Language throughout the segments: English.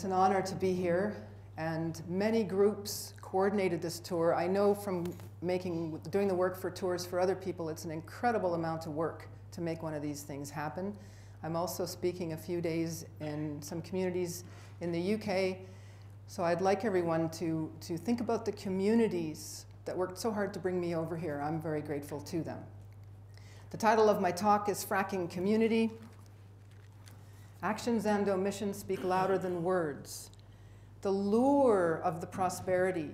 It's an honor to be here, and many groups coordinated this tour. I know from doing the work for tours for other people, it's an incredible amount of work to make one of these things happen. I'm also speaking a few days in some communities in the UK, so I'd like everyone to think about the communities that worked so hard to bring me over here. I'm very grateful to them. The title of my talk is Fracking Community. Actions and omissions speak louder than words. The lure of the prosperity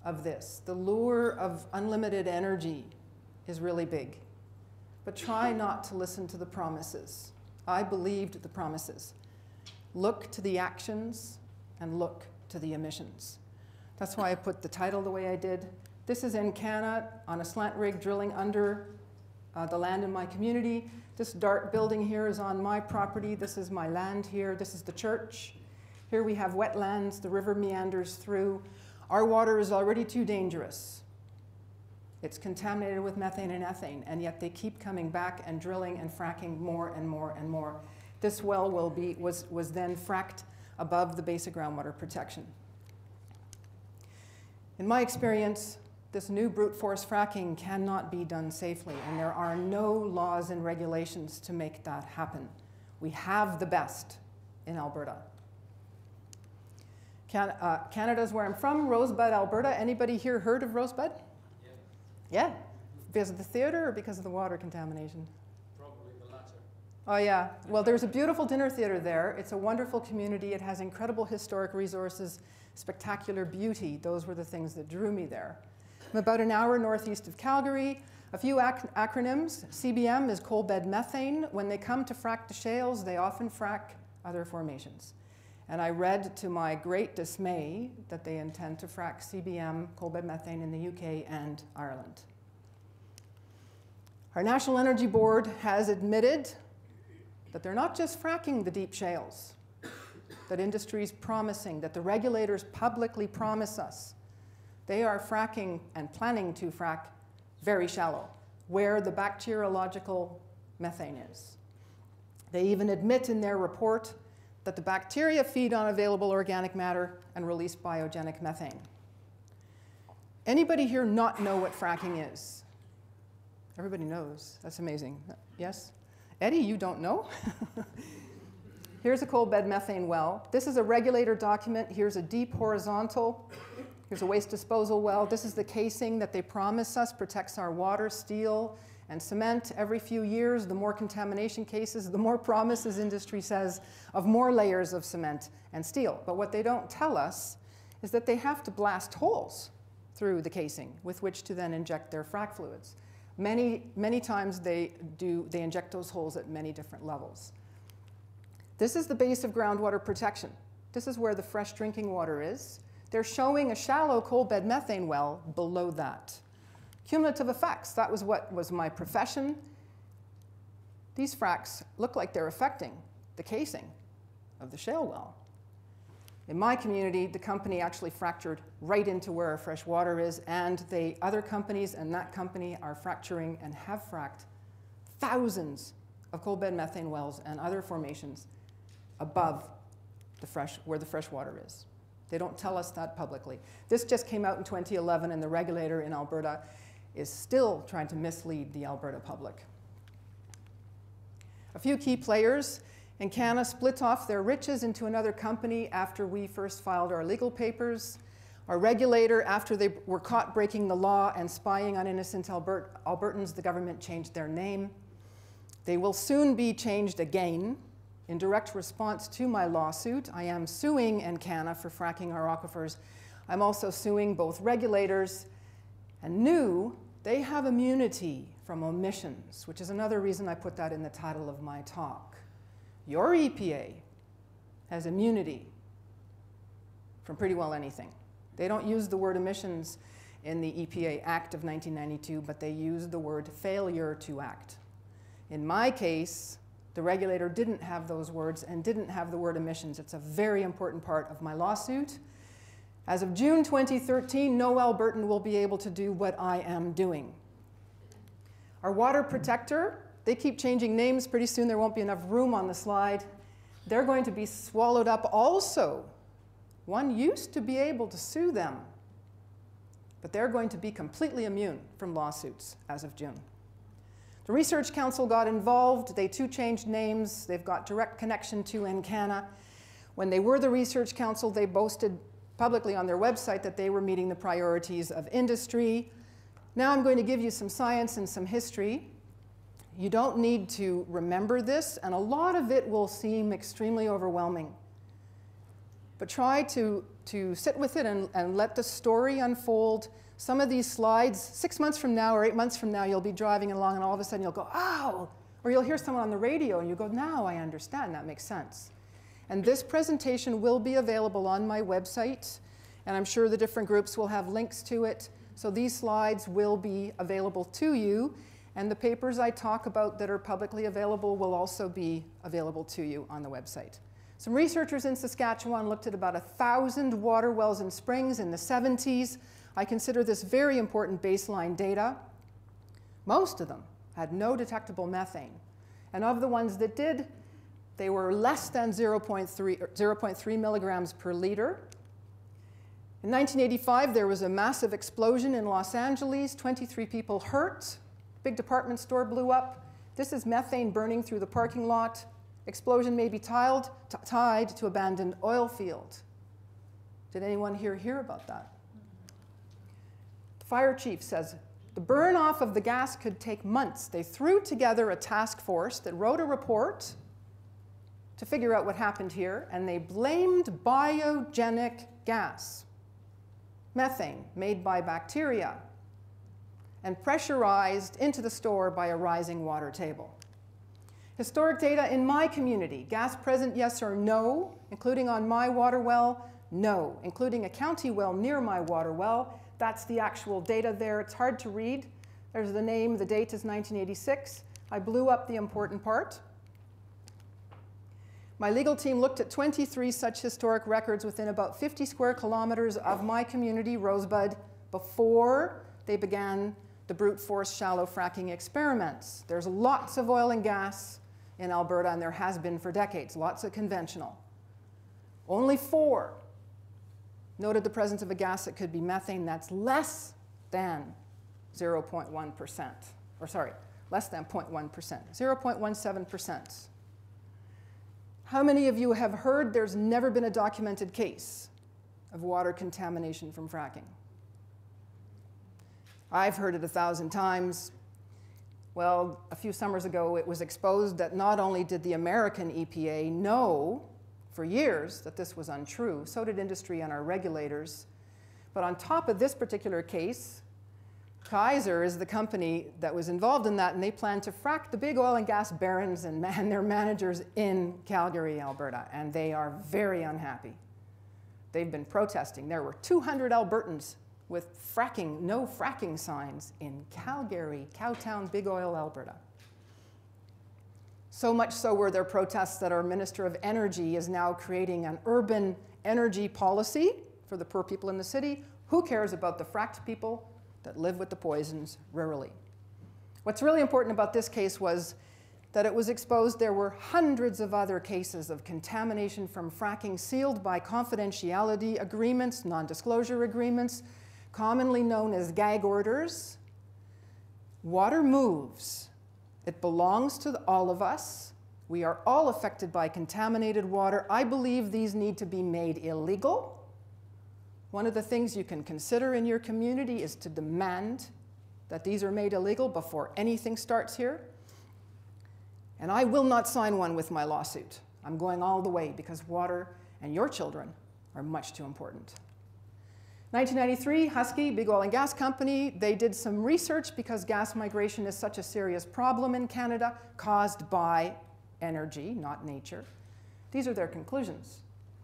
of this, the lure of unlimited energy is really big. But try not to listen to the promises. I believed the promises. Look to the actions and look to the emissions. That's why I put the title the way I did. This is in Canada on a slant rig drilling under the land in my community. This dark building here is on my property. This is my land here. This is the church. Here we have wetlands. The river meanders through. Our water is already too dangerous. It's contaminated with methane and ethane, and yet they keep coming back and drilling and fracking more and more and more. This well was then fracked above the basic groundwater protection. In my experience, this new brute force fracking cannot be done safely, and there are no laws and regulations to make that happen. We have the best in Alberta. Canada's where I'm from, Rosebud, Alberta. Anybody here heard of Rosebud? Yeah. Yeah? Because of the theater or because of the water contamination? Probably the latter. Oh yeah, well there's a beautiful dinner theater there. It's a wonderful community. It has incredible historic resources, spectacular beauty. Those were the things that drew me there. I'm about an hour northeast of Calgary. A few acronyms. CBM is coal bed methane. When they come to frack the shales, they often frack other formations. And I read to my great dismay that they intend to frack CBM, coal bed methane, in the UK and Ireland. Our National Energy Board has admitted that they're not just fracking the deep shales, that industry's promising, that the regulators publicly promise us. They are fracking and planning to frack very shallow, where the bacteriological methane is. They even admit in their report that the bacteria feed on available organic matter and release biogenic methane. Anybody here not know what fracking is? Everybody knows. That's amazing. Yes? Eddie, you don't know? Here's a coal bed methane well. This is a regulator document. Here's a deep horizontal. Here's a waste disposal well. This is the casing that they promise us protects our water, steel, and cement. Every few years, the more contamination cases, the more promises industry says of more layers of cement and steel. But what they don't tell us is that they have to blast holes through the casing with which to then inject their frac fluids. Many times they inject those holes at many different levels. This is the base of groundwater protection. This is where the fresh drinking water is. They're showing a shallow coal bed methane well below that. Cumulative effects, that was what was my profession. These fracks look like they're affecting the casing of the shale well. In my community, the company actually fractured right into where our fresh water is, and other companies and that company are fracturing and have fracked thousands of coal bed methane wells and other formations above where the fresh water is. They don't tell us that publicly. This just came out in 2011, and the regulator in Alberta is still trying to mislead the Alberta public. A few key players in Canada split off their riches into another company after we first filed our legal papers. Our regulator, after they were caught breaking the law and spying on innocent Albertans, the government changed their name. They will soon be changed again. In direct response to my lawsuit, I am suing Encana for fracking our aquifers. I'm also suing both regulators and they have immunity from omissions, which is another reason I put that in the title of my talk. Your E.P.A. has immunity from pretty well anything. They don't use the word emissions in the E.P.A. Act of 1992, but they use the word failure to act. In my case, the regulator didn't have those words and didn't have the word emissions. It's a very important part of my lawsuit. As of June 2013, no Albertan will be able to do what I am doing. Our water protector, they keep changing names. Pretty soon there won't be enough room on the slide. They're going to be swallowed up also One used to be able to sue them, but they're going to be completely immune from lawsuits as of June. The Research Council got involved. They too changed names. They've got direct connection to Encana. When they were the Research Council, they boasted publicly on their website that they were meeting the priorities of industry. Now I'm going to give you some science and some history. You don't need to remember this, and a lot of it will seem extremely overwhelming. But try to sit with it and let the story unfold. Some of these slides, 6 months from now or 8 months from now, you'll be driving along and all of a sudden you'll go, oh! Or you'll hear someone on the radio and you go, now I understand, that makes sense. And this presentation will be available on my website, and I'm sure the different groups will have links to it. So these slides will be available to you, and the papers I talk about that are publicly available will also be available to you on the website. Some researchers in Saskatchewan looked at about 1,000 water wells and springs in the 70s. I consider this very important baseline data. Most of them had no detectable methane. And of the ones that did, they were less than 0.3 milligrams per liter. In 1985, there was a massive explosion in Los Angeles, 23 people hurt. Big department store blew up. This is methane burning through the parking lot. Explosion may be tied to abandoned oil field. Did anyone here hear about that? The fire chief says, the burn off of the gas could take months. They threw together a task force that wrote a report to figure out what happened here, and they blamed biogenic gas, methane made by bacteria, and pressurized into the store by a rising water table. Historic data in my community, gas present, yes or no, including on my water well, no, including a county well near my water well. That's the actual data there. It's hard to read. There's the name, the date is 1986. I blew up the important part. My legal team looked at 23 such historic records within about 50 square kilometers of my community, Rosebud, before they began the brute force shallow fracking experiments. There's lots of oil and gas in Alberta, and there has been for decades, lots of conventional. Only 4 noted the presence of a gas that could be methane that's less than 0.1%, or sorry, less than 0.1%, 0.17%. How many of you have heard there's never been a documented case of water contamination from fracking? I've heard it 1,000 times. Well, a few summers ago, it was exposed that not only did the American EPA know for years that this was untrue, so did industry and our regulators. But on top of this particular case, Kaiser is the company that was involved in that, and they plan to frack the big oil and gas barons and their managers in Calgary, Alberta, and they are very unhappy. They've been protesting. There were 200 Albertans with fracking, no fracking signs in Calgary, Cowtown, Big Oil, Alberta. So much so were there protests that our Minister of Energy is now creating an urban energy policy for the poor people in the city. Who cares about the fracked people that live with the poisons rurally? What's really important about this case was that it was exposed there were hundreds of other cases of contamination from fracking sealed by confidentiality agreements, non-disclosure agreements, commonly known as gag orders. Water moves. It belongs to all of us. We are all affected by contaminated water. I believe these need to be made illegal. One of the things you can consider in your community is to demand that these are made illegal before anything starts here. And I will not sign one with my lawsuit. I'm going all the way because water and your children are much too important. 1993, Husky, big oil and gas company, they did some research because gas migration is such a serious problem in Canada caused by energy, not nature. These are their conclusions.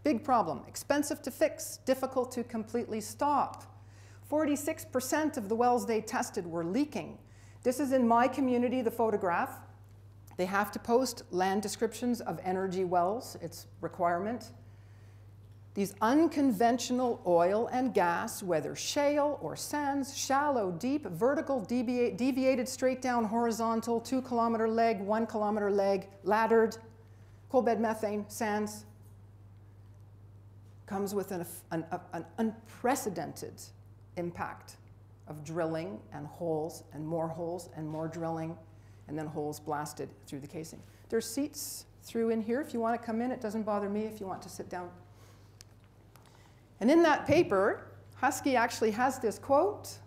Big problem, expensive to fix, difficult to completely stop. 46% of the wells they tested were leaking. This is in my community, the photograph. They have to post land descriptions of energy wells, it's requirement. These unconventional oil and gas, whether shale or sands, shallow, deep, vertical, deviated, straight down, horizontal, 2-kilometer leg, 1-kilometer leg, laddered, coal bed methane, sands. comes with an unprecedented impact of drilling and more drilling, and then holes blasted through the casing. There's seats through in here if you want to come in. It doesn't bother me if you want to sit down. And in that paper, Husky actually has this quote: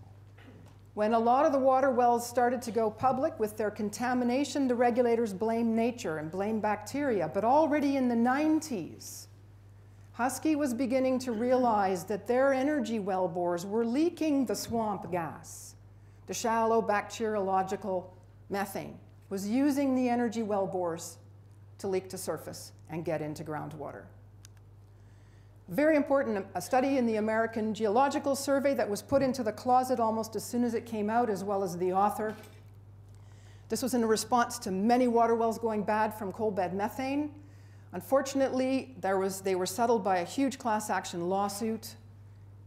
"When a lot of the water wells started to go public with their contamination, the regulators blamed nature and blamed bacteria. But already in the 90s, Husky was beginning to realize that their energy well bores were leaking the swamp gas. The shallow bacteriological methane was using the energy well bores to leak to surface and get into groundwater." Very important, a study in the American Geological Survey that was put into the closet almost as soon as it came out, as well as the author. This was in response to many water wells going bad from coal bed methane. Unfortunately, they were settled by a huge class action lawsuit,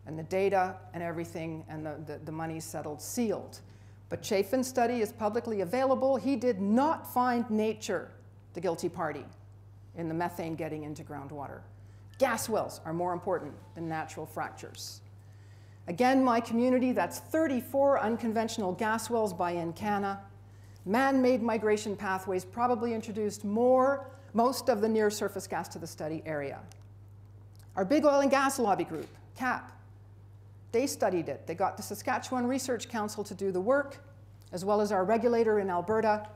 and the data and everything and the money settled sealed. But Chafin's study is publicly available. He did not find nature the guilty party in the methane getting into groundwater. Gas wells are more important than natural fractures. Again, my community, that's 34 unconventional gas wells by Encana. Man-made migration pathways probably introduced most of the near-surface gas to the study area. Our big oil and gas lobby group, CAP, they studied it. They got the Saskatchewan Research Council to do the work, as well as our regulator in Alberta.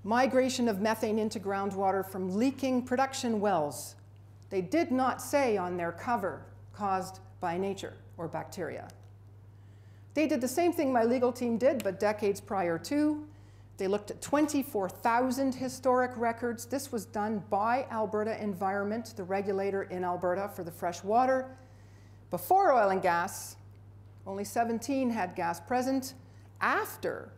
Migration of methane into groundwater from leaking production wells. They did not say on their cover, caused by nature or bacteria. They did the same thing my legal team did, but decades prior to. They looked at 24,000 historic records. This was done by Alberta Environment, the regulator in Alberta for the fresh water. Before oil and gas, only 17 had gas present. After,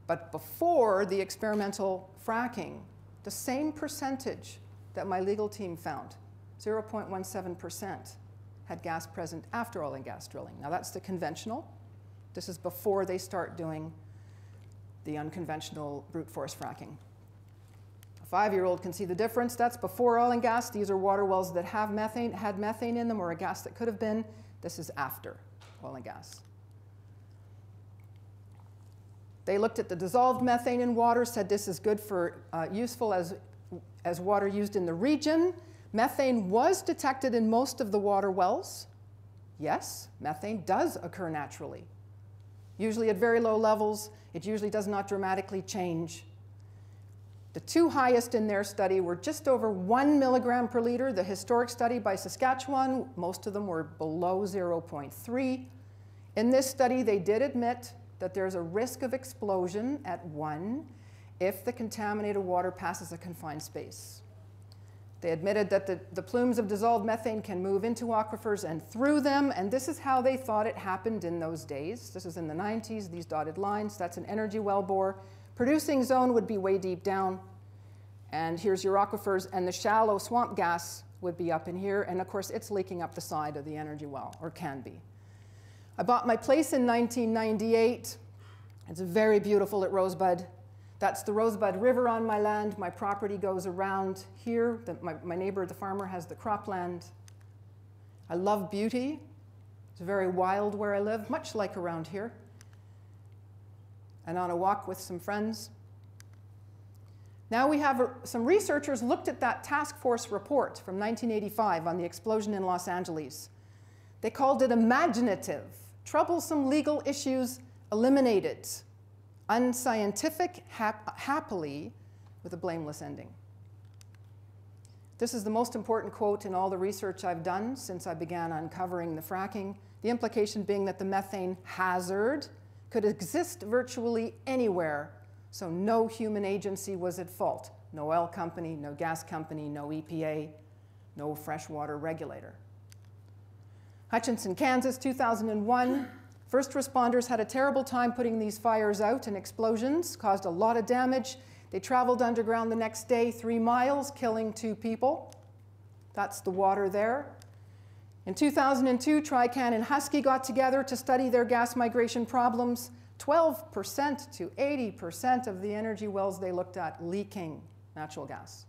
but before the experimental fracking, the same percentage that my legal team found, 0.17%, had gas present after oil and gas drilling. Now that's the conventional. This is before they start doing the unconventional brute force fracking. A 5-year-old can see the difference. That's before oil and gas. These are water wells that had methane in them, or a gas that could have been. This is after oil and gas. They looked at the dissolved methane in water, said this is good for useful as water used in the region. Methane was detected in most of the water wells. Yes, methane does occur naturally. Usually at very low levels. It usually does not dramatically change. The two highest in their study were just over 1 milligram per liter. The historic study by Saskatchewan, most of them were below 0.3. In this study, they did admit that there's a risk of explosion at 1 if the contaminated water passes a confined space. They admitted that the plumes of dissolved methane can move into aquifers and through them, and this is how they thought it happened in those days. This is in the 90s, these dotted lines. That's an energy well bore. Producing zone would be way deep down, and here's your aquifers, and the shallow swamp gas would be up in here, and of course it's leaking up the side of the energy well, or can be. I bought my place in 1998. It's very beautiful at Rosebud. That's the Rosebud River on my land. My property goes around here. My neighbor, the farmer, has the cropland. I love beauty. It's very wild where I live, much like around here. And on a walk with some friends. Now we have some researchers looked at that task force report from 1985 on the explosion in Los Angeles. They called it imaginative, troublesome legal issues eliminated. Unscientific, happily, with a blameless ending. This is the most important quote in all the research I've done since I began uncovering the fracking, the implication being that the methane hazard could exist virtually anywhere, so no human agency was at fault. No oil company, no gas company, no E.P.A., no freshwater regulator. Hutchinson, Kansas, 2001. First responders had a terrible time putting these fires out, and explosions caused a lot of damage. They traveled underground the next day 3 miles, killing 2 people. That's the water there. In 2002, Trican and Husky got together to study their gas migration problems. 12% to 80% of the energy wells they looked at leaking natural gas.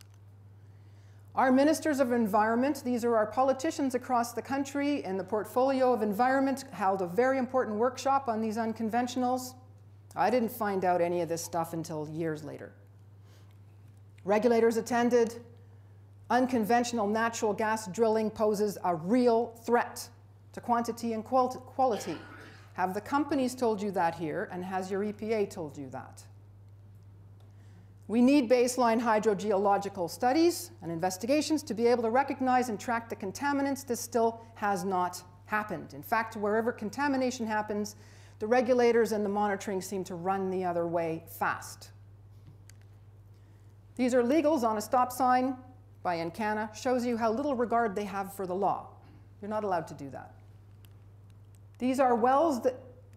Our ministers of environment, these are our politicians across the country, in the portfolio of environment, held a very important workshop on these unconventionals. I didn't find out any of this stuff until years later. Regulators attended. Unconventional natural gas drilling poses a real threat to quantity and quality. Have the companies told you that here, and has your EPA told you that? We need baseline hydrogeological studies and investigations to be able to recognize and track the contaminants. This still has not happened. In fact, wherever contamination happens, the regulators and the monitoring seem to run the other way fast. These are legals on a stop sign by E.P.A. Shows you how little regard they have for the law. You're not allowed to do that. These are wells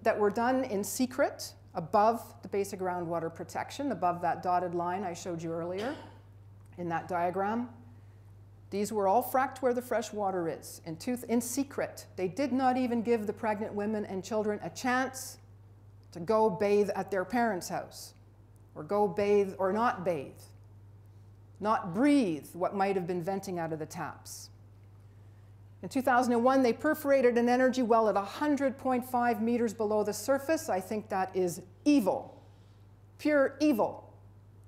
that were done in secret above the basic groundwater protection, above that dotted line I showed you earlier in that diagram. These were all fracked where the fresh water is, in secret. They did not even give the pregnant women and children a chance to go bathe at their parents' house, or go bathe or not bathe, not breathe what might have been venting out of the taps. In 2001, they perforated an energy well at 100.5 meters below the surface. I think that is evil, pure evil.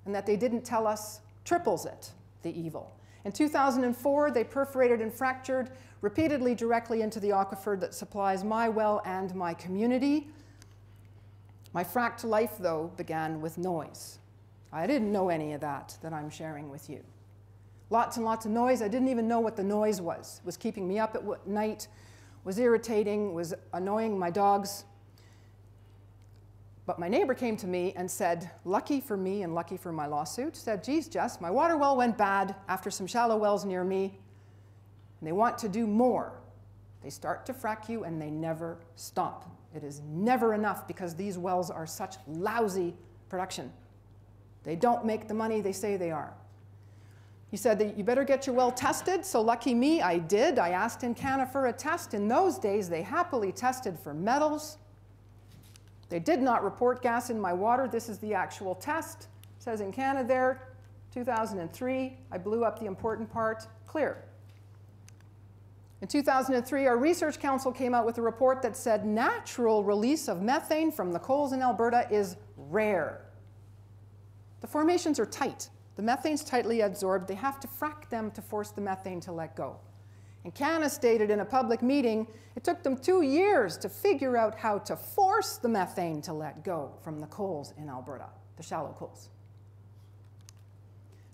And that they didn't tell us triples it, the evil. In 2004, they perforated and fractured repeatedly directly into the aquifer that supplies my well and my community. My fracked life, though, began with noise. I didn't know any of that I'm sharing with you. Lots and lots of noise. I didn't even know what the noise was. It was keeping me up at night, was irritating, was annoying my dogs. But my neighbor came to me and said, lucky for me and lucky for my lawsuit, said, geez, Jess, my water well went bad after some shallow wells near me, and they want to do more. They start to frack you and they never stop. It is never enough because these wells are such lousy production. They don't make the money they say they are. He said that you better get your well tested, so lucky me, I did. I asked E.P.A. for a test. In those days, they happily tested for metals. They did not report gas in my water. This is the actual test. It says E.P.A. there, 2003. I blew up the important part, clear. In 2003, our research council came out with a report that said natural release of methane from the coals in Alberta is rare. The formations are tight. The methane's tightly absorbed. They have to frack them to force the methane to let go. And E.P.A. stated in a public meeting, it took them 2 years to figure out how to force the methane to let go from the coals in Alberta, the shallow coals.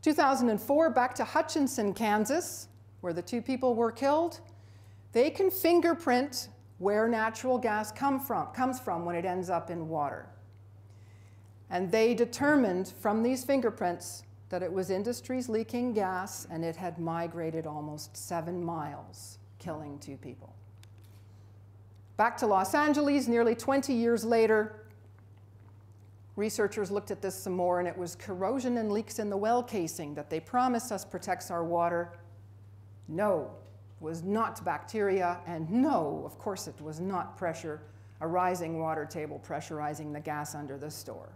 2004, back to Hutchinson, Kansas, where the 2 people were killed. They can fingerprint where natural gas comes from when it ends up in water. And they determined from these fingerprints that it was industries leaking gas, and it had migrated almost 7 miles, killing 2 people. Back to Los Angeles, nearly 20 years later, researchers looked at this some more, and it was corrosion and leaks in the well casing that they promised us protects our water. No, it was not bacteria, and no, of course it was not pressure, a rising water table pressurizing the gas under the store.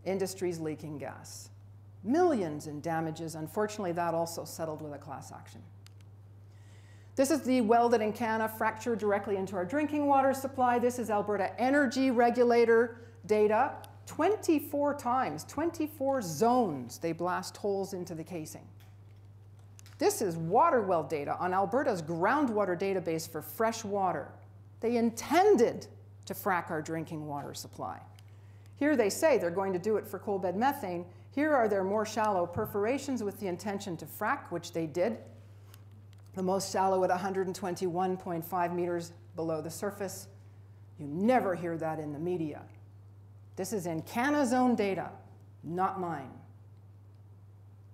Industries leaking gas. Millions in damages. Unfortunately, that also settled with a class action. This is the well that E.P.A. fractured directly into our drinking water supply. This is Alberta Energy Regulator data. 24 times, 24 zones, they blast holes into the casing. This is water well data on Alberta's groundwater database for fresh water. They intended to frack our drinking water supply. Here they say they're going to do it for coal bed methane. Here are their more shallow perforations with the intention to frack, which they did. The most shallow at 121.5 meters below the surface. You never hear that in the media. This is E.P.A.'s own data, not mine.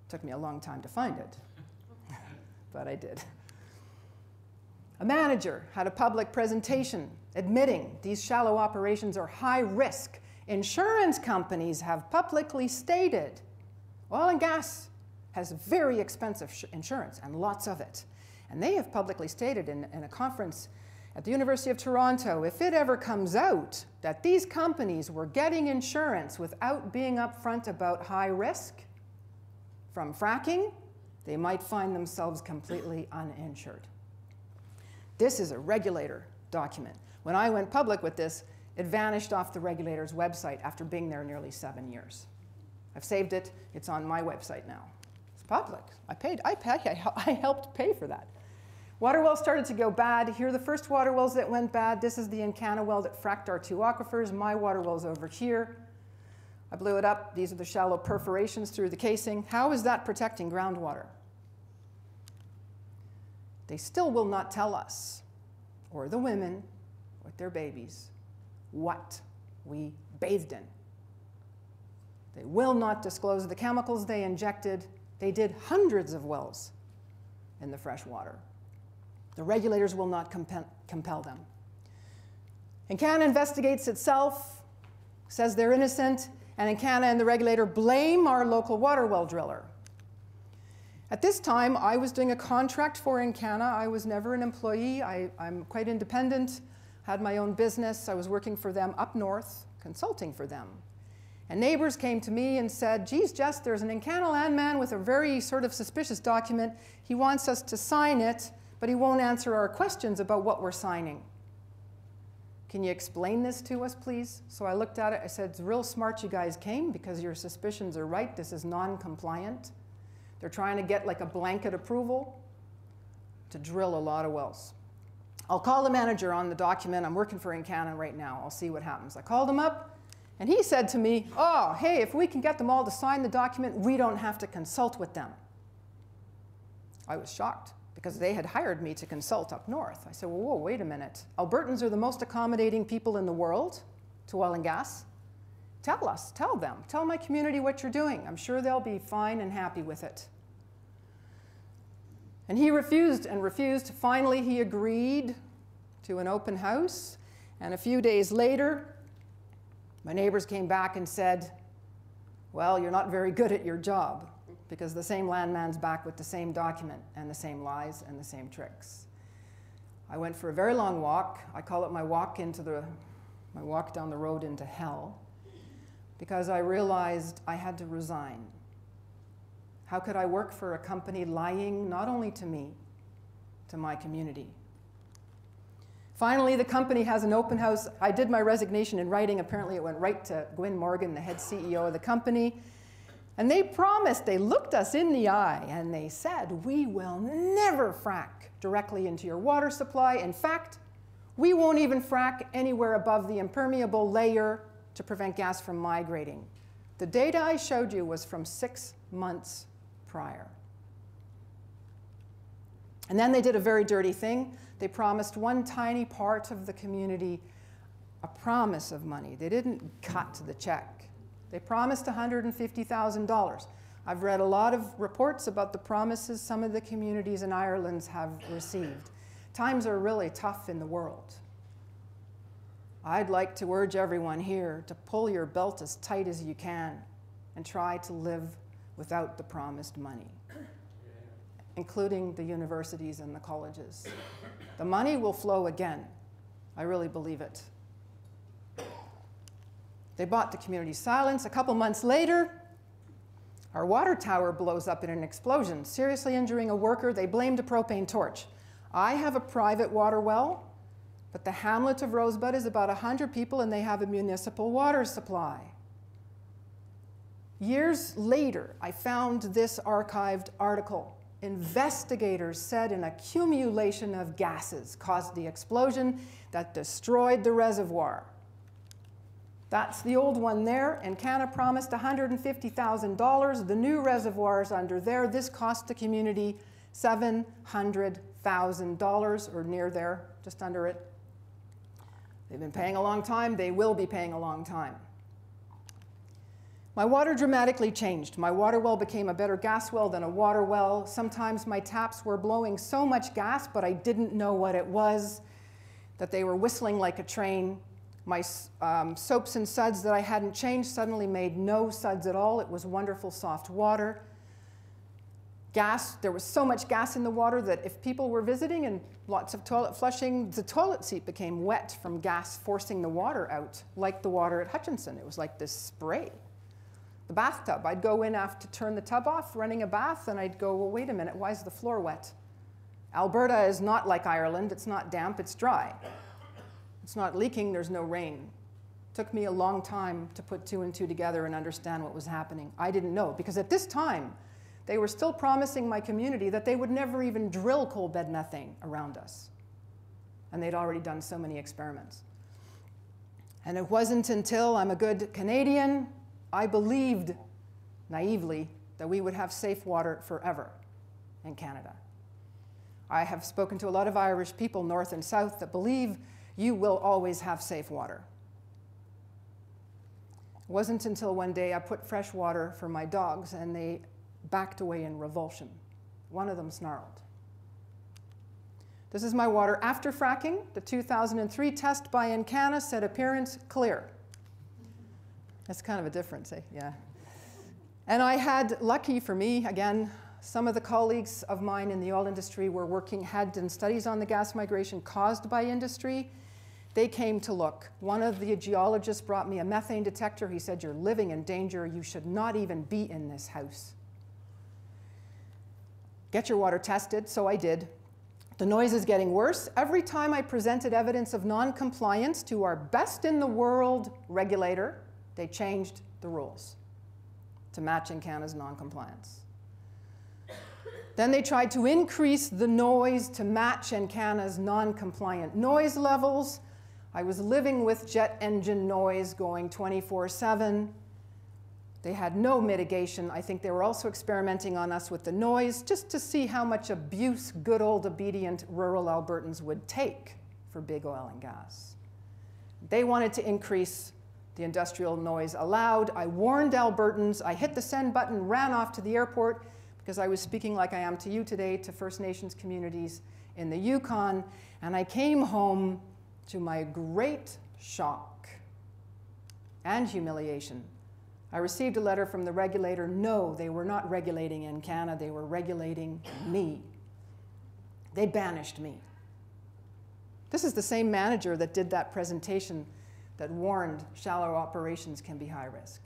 Took me a long time to find it, but I did. A manager had a public presentation admitting these shallow operations are high risk. Insurance companies have publicly stated oil and gas has very expensive insurance, and lots of it. And they have publicly stated in a conference at the University of Toronto, if it ever comes out that these companies were getting insurance without being upfront about high risk from fracking, they might find themselves completely uninsured. This is a regulator document. When I went public with this, it vanished off the regulator's website after being there nearly 7 years. I've saved it. It's on my website now. It's public. I helped pay for that. Water wells started to go bad. Here are the first water wells that went bad. This is the Encana well that fracked our 2 aquifers. My water well's over here. I blew it up. These are the shallow perforations through the casing. How is that protecting groundwater? They still will not tell us, or the women with their babies, what we bathed in. They will not disclose the chemicals they injected. They did hundreds of wells in the fresh water. The regulators will not compel them. Encana investigates itself, says they're innocent, and Encana and the regulator blame our local water well driller. At this time, I was doing a contract for Encana. I was never an employee. I'm quite independent, had my own business. I was working for them up north, consulting for them. And neighbors came to me and said, geez, Jess, there's an Encana landman with a very sort of suspicious document. He wants us to sign it, but he won't answer our questions about what we're signing. Can you explain this to us, please? So I looked at it. I said, it's real smart you guys came because your suspicions are right. This is non-compliant. They're trying to get like a blanket approval to drill a lot of wells. I'll call the manager on the document. I'm working for Encana right now. I'll see what happens. I called him up, and he said to me, oh, hey, if we can get them all to sign the document, we don't have to consult with them. I was shocked, because they had hired me to consult up north. I said, well, whoa, wait a minute. Albertans are the most accommodating people in the world to oil and gas. Tell us, tell them, tell my community what you're doing. I'm sure they'll be fine and happy with it. And he refused and refused. Finally, he agreed to an open house. And a few days later, my neighbors came back and said, well, you're not very good at your job, because the same landman's back with the same document and the same lies and the same tricks. I went for a very long walk. I call it my walk down the road into hell, because I realized I had to resign. How could I work for a company lying not only to me, to my community? Finally, the company has an open house. I did my resignation in writing. Apparently, it went right to Gwyn Morgan, the head CEO of the company. And they promised, they looked us in the eye, and they said, we will never frack directly into your water supply. In fact, we won't even frack anywhere above the impermeable layer to prevent gas from migrating. The data I showed you was from 6 months prior. And then they did a very dirty thing. They promised one tiny part of the community a promise of money. They didn't cut the check. They promised $150,000. I've read a lot of reports about the promises some of the communities in Ireland have received. Times are really tough in the world. I'd like to urge everyone here to pull your belt as tight as you can and try to live without the promised money, including the universities and the colleges. The money will flow again. I really believe it. They bought the community silence. A couple months later, our water tower blows up in an explosion, seriously injuring a worker. They blamed a propane torch. I have a private water well, but the hamlet of Rosebud is about 100 people, and they have a municipal water supply. Years later, I found this archived article. Investigators said an accumulation of gases caused the explosion that destroyed the reservoir. That's the old one there, and Encana promised $150,000. The new reservoirs under there, this cost the community $700,000, or near there, just under it. They've been paying a long time. They will be paying a long time. My water dramatically changed. My water well became a better gas well than a water well. Sometimes my taps were blowing so much gas, but I didn't know what it was, that they were whistling like a train. My soaps and suds that I hadn't changed suddenly made no suds at all. It was wonderful, soft water. Gas, there was so much gas in the water that if people were visiting and lots of toilet flushing, the toilet seat became wet from gas forcing the water out, like the water at Hutchinson. It was like this spray. the bathtub. I'd go in after turn the tub off, running a bath, and I'd go, well, wait a minute, why is the floor wet? Alberta is not like Ireland. It's not damp, it's dry. It's not leaking, there's no rain. It took me a long time to put 2 and 2 together and understand what was happening. I didn't know, because at this time, they were still promising my community that they would never even drill coal bed methane around us. And they'd already done so many experiments. And it wasn't until I'm a good Canadian, I believed naively that we would have safe water forever in Canada. I have spoken to a lot of Irish people, north and south, that believe you will always have safe water. It wasn't until one day I put fresh water for my dogs and they backed away in revulsion. One of them snarled. This is my water after fracking. The 2003 test by E.P.A said appearance clear. That's kind of a difference, eh? Yeah. And I had, lucky for me, again, some of the colleagues of mine in the oil industry had done studies on the gas migration caused by industry. They came to look. One of the geologists brought me a methane detector. He said, you're living in danger. You should not even be in this house. Get your water tested, so I did. The noise is getting worse. Every time I presented evidence of non-compliance to our best in the world regulator, they changed the rules to match E.P.A's non-compliance. Then they tried to increase the noise to match E.P.A's non-compliant noise levels. I was living with jet engine noise going 24/7. They had no mitigation. I think they were also experimenting on us with the noise just to see how much abuse good old obedient rural Albertans would take for big oil and gas. They wanted to increase the industrial noise allowed. I warned Albertans. I hit the send button, ran off to the airport because I was speaking like I am to you today to First Nations communities in the Yukon, and I came home to my great shock and humiliation. I received a letter from the regulator. No, they were not regulating E.P.A, they were regulating me. They banished me. This is the same manager that did that presentation that warned shallow operations can be high risk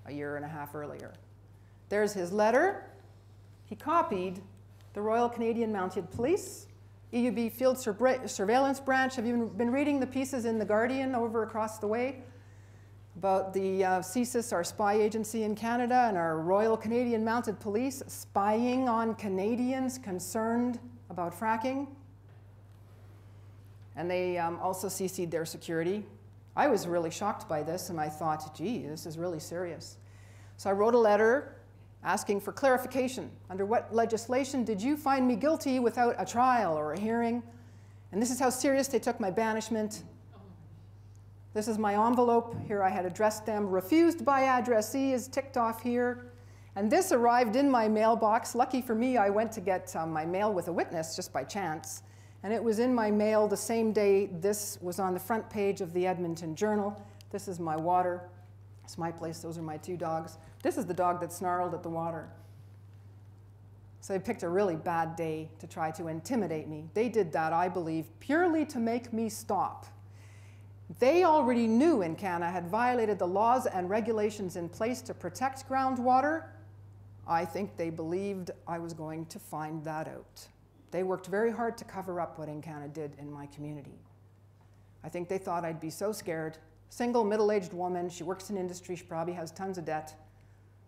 a year and a half earlier. There's his letter. He copied the Royal Canadian Mounted Police, EUB Field Surveillance Branch. Have you been reading the pieces in The Guardian over across the way about the CSIS, our spy agency in Canada, and our Royal Canadian Mounted Police spying on Canadians concerned about fracking? And they also CC'd their security. I was really shocked by this, and I thought, gee, this is really serious. So I wrote a letter asking for clarification. Under what legislation did you find me guilty without a trial or a hearing? And this is how serious they took my banishment. This is my envelope. Here I had addressed them. Refused by addressee is ticked off here. And this arrived in my mailbox. Lucky for me, I went to get my mail with a witness just by chance. And it was in my mail the same day this was on the front page of the Edmonton Journal. This is my water. It's my place. Those are my 2 dogs. This is the dog that snarled at the water. So they picked a really bad day to try to intimidate me. They did that, I believe, purely to make me stop. They already knew E.P.A had violated the laws and regulations in place to protect groundwater. I think they believed I was going to find that out. They worked very hard to cover up what E.P.A did in my community. I think they thought I'd be so scared. Single, middle-aged woman, she works in industry, she probably has tons of debt.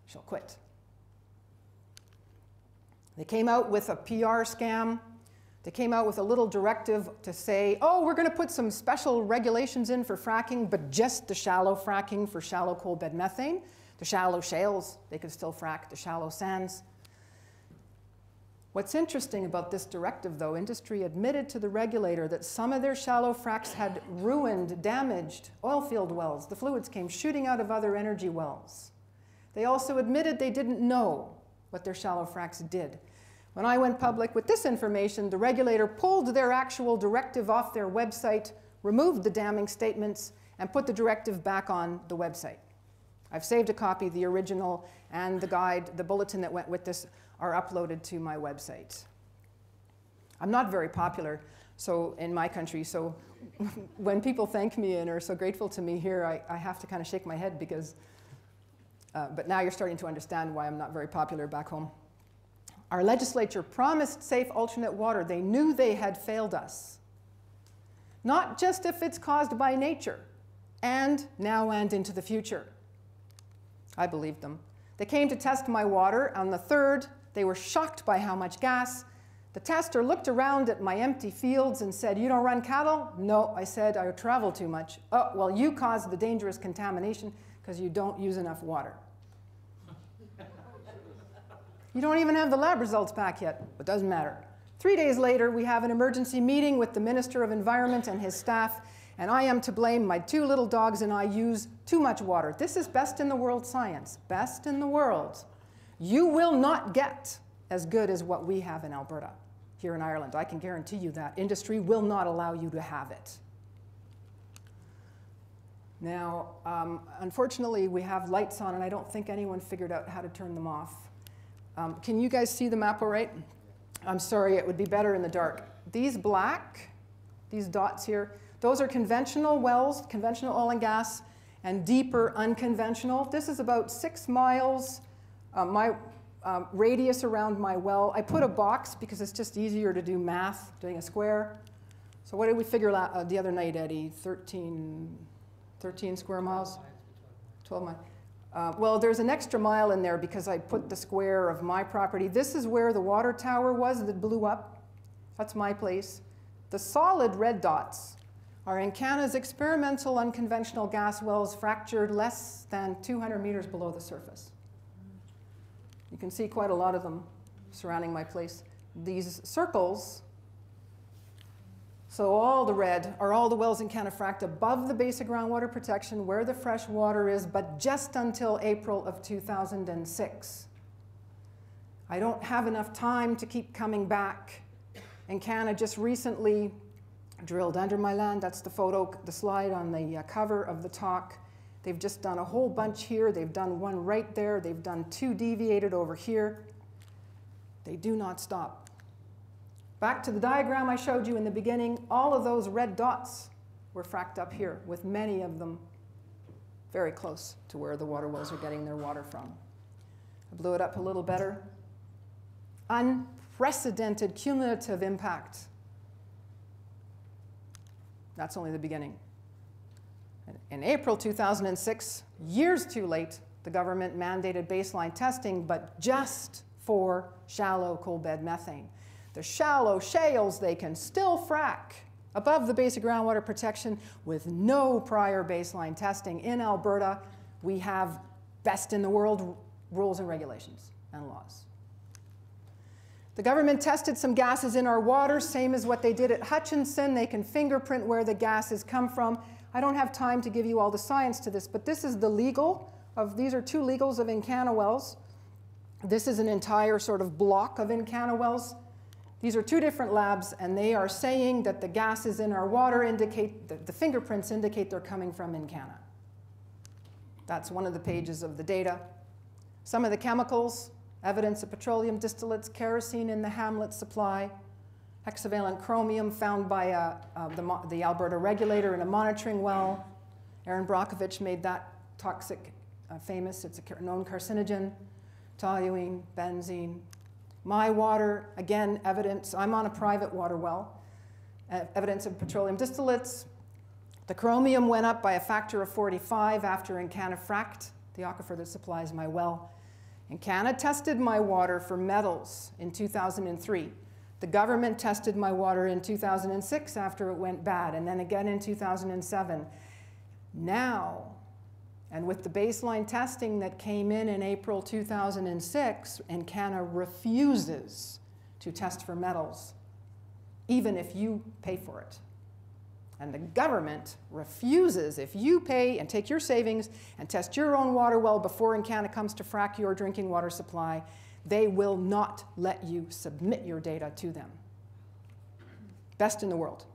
She'll quit. They came out with a PR scam. They came out with a little directive to say, oh, we're going to put some special regulations in for fracking, but just the shallow fracking for shallow coal bed methane. The shallow shales, they could still frack. The shallow sands. What's interesting about this directive, though, industry admitted to the regulator that some of their shallow fracks had ruined, damaged oil field wells. The fluids came shooting out of other energy wells. They also admitted they didn't know what their shallow fracks did. When I went public with this information, the regulator pulled their actual directive off their website, removed the damning statements, and put the directive back on the website. I've saved a copy. The original and the guide, the bulletin that went with this, are uploaded to my website. I'm not very popular in my country, so when people thank me and are so grateful to me here, I have to kind of shake my head because But now you're starting to understand why I'm not very popular back home. Our legislature promised safe alternate water. They knew they had failed us. Not just if it's caused by nature, and now and into the future. I believed them. They came to test my water. On the 3rd, they were shocked by how much gas. The tester looked around at my empty fields and said, "You don't run cattle?" "No," I said, "I travel too much." "Oh, well, you caused the dangerous contamination because you don't use enough water." You don't even have the lab results back yet. It doesn't matter. 3 days later, we have an emergency meeting with the Minister of Environment and his staff, and I am to blame. My 2 little dogs and I use too much water. This is best in the world science. Best in the world. You will not get as good as what we have in Alberta, here in Ireland. I can guarantee you that. Industry will not allow you to have it. Now, unfortunately, we have lights on, and I don't think anyone figured out how to turn them off. Can you guys see the map all right? I'm sorry, it would be better in the dark. These black, these dots here, those are conventional wells, conventional oil and gas, and deeper unconventional. This is about 6 miles, my radius around my well. I put a box because it's just easier to do math, doing a square. So what did we figure out the other night, Eddie? 13 square miles? 12 miles. Well, there's an extra mile in there because I put the square of my property. This is where the water tower was that blew up. That's my place. The solid red dots are Encana's experimental unconventional gas wells fractured less than 200 meters below the surface. You can see quite a lot of them surrounding my place. These circles, so all the red are all the wells Encana fracked above the basic groundwater protection where the fresh water is, but just until April of 2006. I don't have enough time to keep coming back. Encana just recently drilled under my land. That's the photo, the slide on the cover of the talk. They've just done a whole bunch here. They've done one right there. They've done 2 deviated over here. They do not stop. Back to the diagram I showed you in the beginning, all of those red dots were fracked up here, with many of them very close to where the water wells are getting their water from. I blew it up a little better. Unprecedented cumulative impact. That's only the beginning. In April 2006, years too late, the government mandated baseline testing, but just for shallow coal bed methane. The shallow shales they can still frack above the basic groundwater protection with no prior baseline testing. In Alberta, we have best in the world rules and regulations and laws. The government tested some gases in our water, same as what they did at Hutchinson. They can fingerprint where the gases come from. I don't have time to give you all the science to this, but this is the legal of, these are 2 legals of Encana wells. This is an entire sort of block of Encana wells. These are 2 different labs, and they are saying that the gases in our water indicate, the fingerprints indicate they're coming from Encana. That's one of the pages of the data. Some of the chemicals, evidence of petroleum distillates, kerosene in the Hamlet supply, hexavalent chromium found by the Alberta regulator in a monitoring well. Aaron Brockovich made that toxic famous. It's a known carcinogen. Toluene, benzene. My water, again, evidence. I'm on a private water well. Evidence of petroleum distillates. The chromium went up by a factor of 45 after Encana fracked the aquifer that supplies my well. Encana tested my water for metals in 2003. The government tested my water in 2006 after it went bad, and then again in 2007. Now, and with the baseline testing that came in April 2006, Encana refuses to test for metals, even if you pay for it. And the government refuses, if you pay and take your savings and test your own water well before Encana comes to frack your drinking water supply, they will not let you submit your data to them. Best in the world.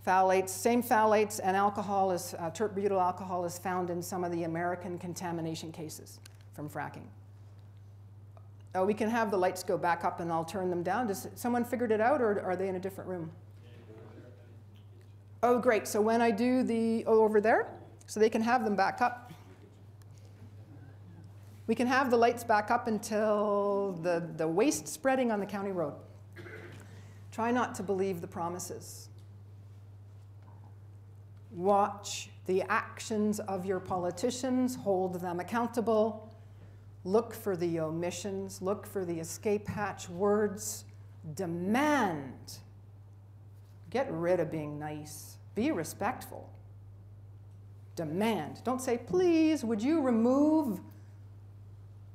Phthalates, same phthalates and alcohol as tert-butyl alcohol is found in some of the American contamination cases from fracking. Oh, we can have the lights go back up and I'll turn them down. Does someone figured it out, or are they in a different room? Oh, great. So when I do the, over there, so they can have them back up. We can have the lights back up until the waste spreading on the county road. Try not to believe the promises. Watch the actions of your politicians, hold them accountable. Look for the omissions, look for the escape hatch words. Demand. Get rid of being nice. Be respectful. Demand. Don't say, please, would you remove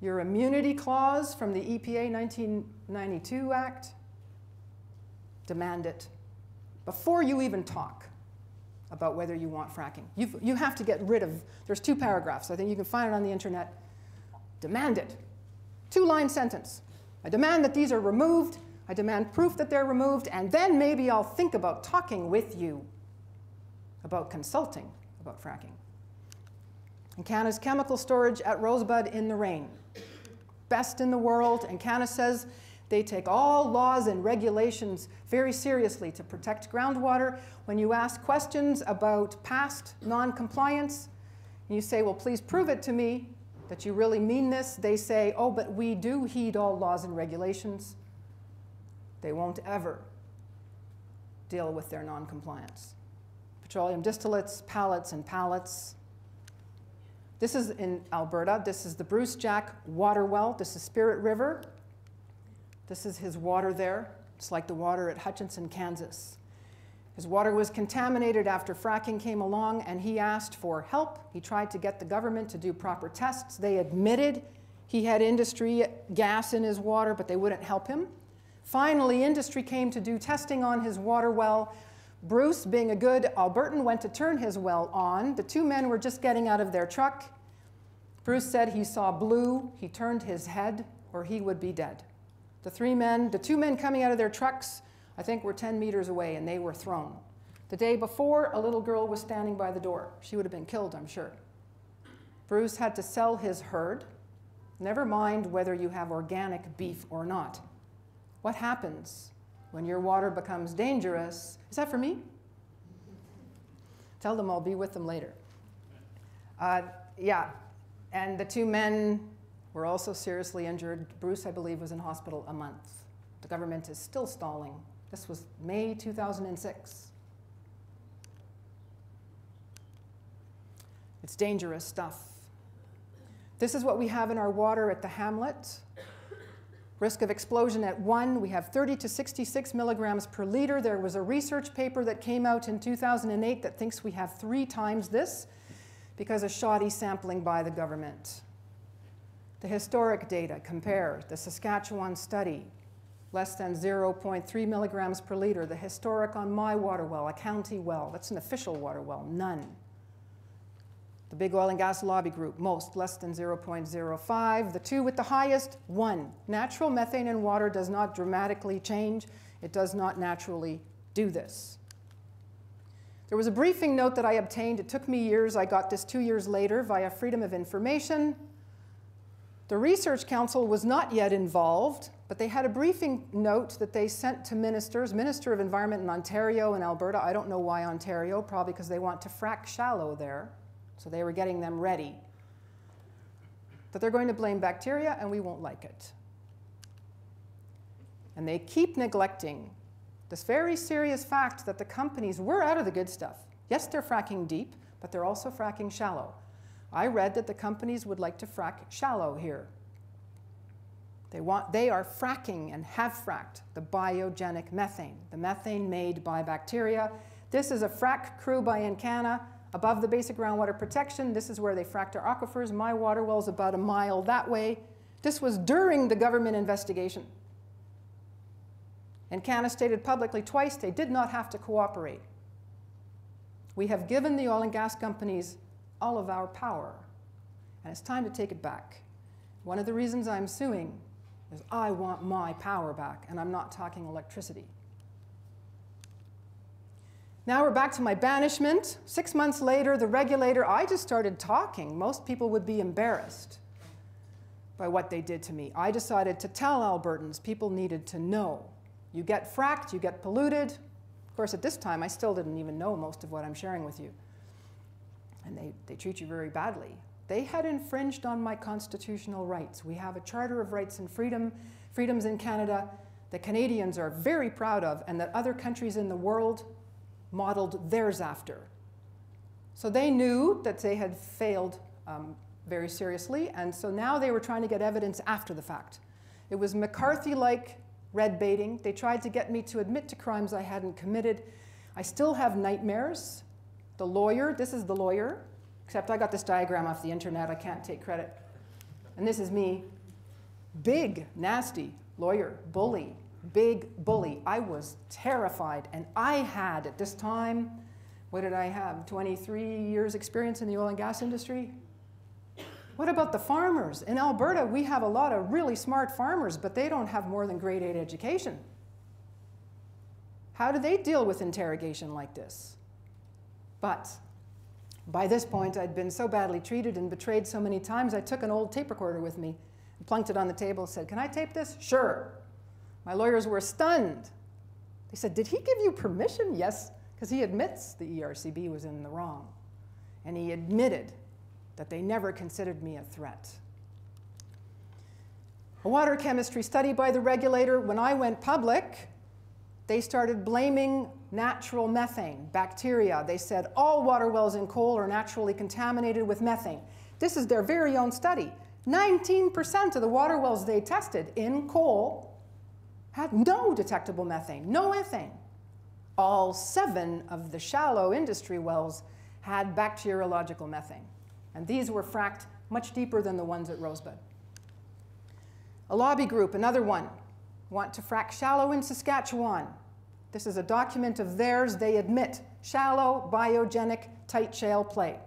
your immunity clause from the E.P.A. 1992 Act? Demand it. Before you even talk about whether you want fracking. You have to get rid of, there's 2 paragraphs. I think you can find it on the internet. Demand it. 2-line sentence. I demand that these are removed. I demand proof that they're removed. And then maybe I'll think about talking with you about consulting about fracking. Encana's chemical storage at Rosebud in the rain. Best in the world. Encana says they take all laws and regulations very seriously to protect groundwater. When you ask questions about past non-compliance, and you say, well, please prove it to me that you really mean this, they say, oh, but we do heed all laws and regulations. They won't ever deal with their non-compliance. Petroleum distillates, pallets and pallets. This is in Alberta. This is the Bruce Jack water well. This is Spirit River. This is his water there. It's like the water at Hutchinson, Kansas. His water was contaminated after fracking came along, and he asked for help. He tried to get the government to do proper tests. They admitted he had industry gas in his water, but they wouldn't help him. Finally, industry came to do testing on his water well. Bruce, being a good Albertan, went to turn his well on. The 2 men were just getting out of their truck. Bruce said he saw blue. He turned his head, or he would be dead. The 2 men coming out of their trucks, I think, were 10 meters away, and they were thrown. The day before, a little girl was standing by the door. She would have been killed, I'm sure. Bruce had to sell his herd. Never mind whether you have organic beef or not. What happens when your water becomes dangerous? Is that for me? Tell them I'll be with them later. Yeah, and the 2 men were also seriously injured. Bruce, I believe, was in hospital a month. The government is still stalling. This was May 2006. It's dangerous stuff. This is what we have in our water at the hamlet. Risk of explosion at 1, we have 30 to 66 milligrams per liter. There was a research paper that came out in 2008 that thinks we have 3 times this because of shoddy sampling by the government. The historic data compare the Saskatchewan study, less than 0.3 milligrams per liter. The historic on my water well, a county well, that's an official water well, none. The big oil and gas lobby group, most less than 0.05. The 2 with the highest, 1. Natural methane in water does not dramatically change. It does not naturally do this. There was a briefing note that I obtained. It took me years. I got this 2 years later via Freedom of Information. The Research Council was not yet involved, but they had a briefing note that they sent to ministers, Minister of Environment in Ontario and Alberta. I don't know why Ontario, probably because they want to frack shallow there. So they were getting them ready. That they're going to blame bacteria and we won't like it. And they keep neglecting this very serious fact that the companies were out of the good stuff. Yes, they're fracking deep, but they're also fracking shallow. I read that the companies would like to frack shallow here. They are fracking and have fracked the biogenic methane, the methane made by bacteria. This is a frack crew by Encana above the basic groundwater protection. This is where they fracked our aquifers. My water well's about a mile that way. This was during the government investigation. Encana stated publicly twice they did not have to cooperate. We have given the oil and gas companies all of our power, and it's time to take it back. One of the reasons I'm suing is I want my power back, and I'm not talking electricity. Now we're back to my banishment. 6 months later, the regulator, I just started talking. Most people would be embarrassed by what they did to me. I decided to tell Albertans, people needed to know. You get fracked, you get polluted. Of course, at this time, I still didn't even know most of what I'm sharing with you. And they treat you very badly. They had infringed on my constitutional rights. We have a Charter of Rights and Freedoms in Canada that Canadians are very proud of and that other countries in the world modeled theirs after. So they knew that they had failed very seriously, and so now they were trying to get evidence after the fact. It was McCarthy-like red baiting. They tried to get me to admit to crimes I hadn't committed. I still have nightmares. The lawyer, this is the lawyer, except I got this diagram off the internet. I can't take credit. And this is me. Big, nasty lawyer, bully, big bully. I was terrified, and I had, at this time, what did I have, 23 years experience in the oil and gas industry? What about the farmers? In Alberta, we have a lot of really smart farmers, but they don't have more than grade 8 education. How do they deal with interrogation like this? But by this point, I'd been so badly treated and betrayed so many times, I took an old tape recorder with me and plunked it on the table and said, "Can I tape this?" "Sure." My lawyers were stunned. They said, "Did he give you permission?" "Yes," because he admits the ERCB was in the wrong. And he admitted that they never considered me a threat. A water chemistry study by the regulator. When I went public, they started blaming natural methane, bacteria. They said all water wells in coal are naturally contaminated with methane. This is their very own study. 19% of the water wells they tested in coal had no detectable methane, no methane. All 7 of the shallow industry wells had bacteriological methane. And these were fracked much deeper than the ones at Rosebud. A lobby group, another one, want to frack shallow in Saskatchewan. This is a document of theirs. They admit shallow, biogenic, tight shale play.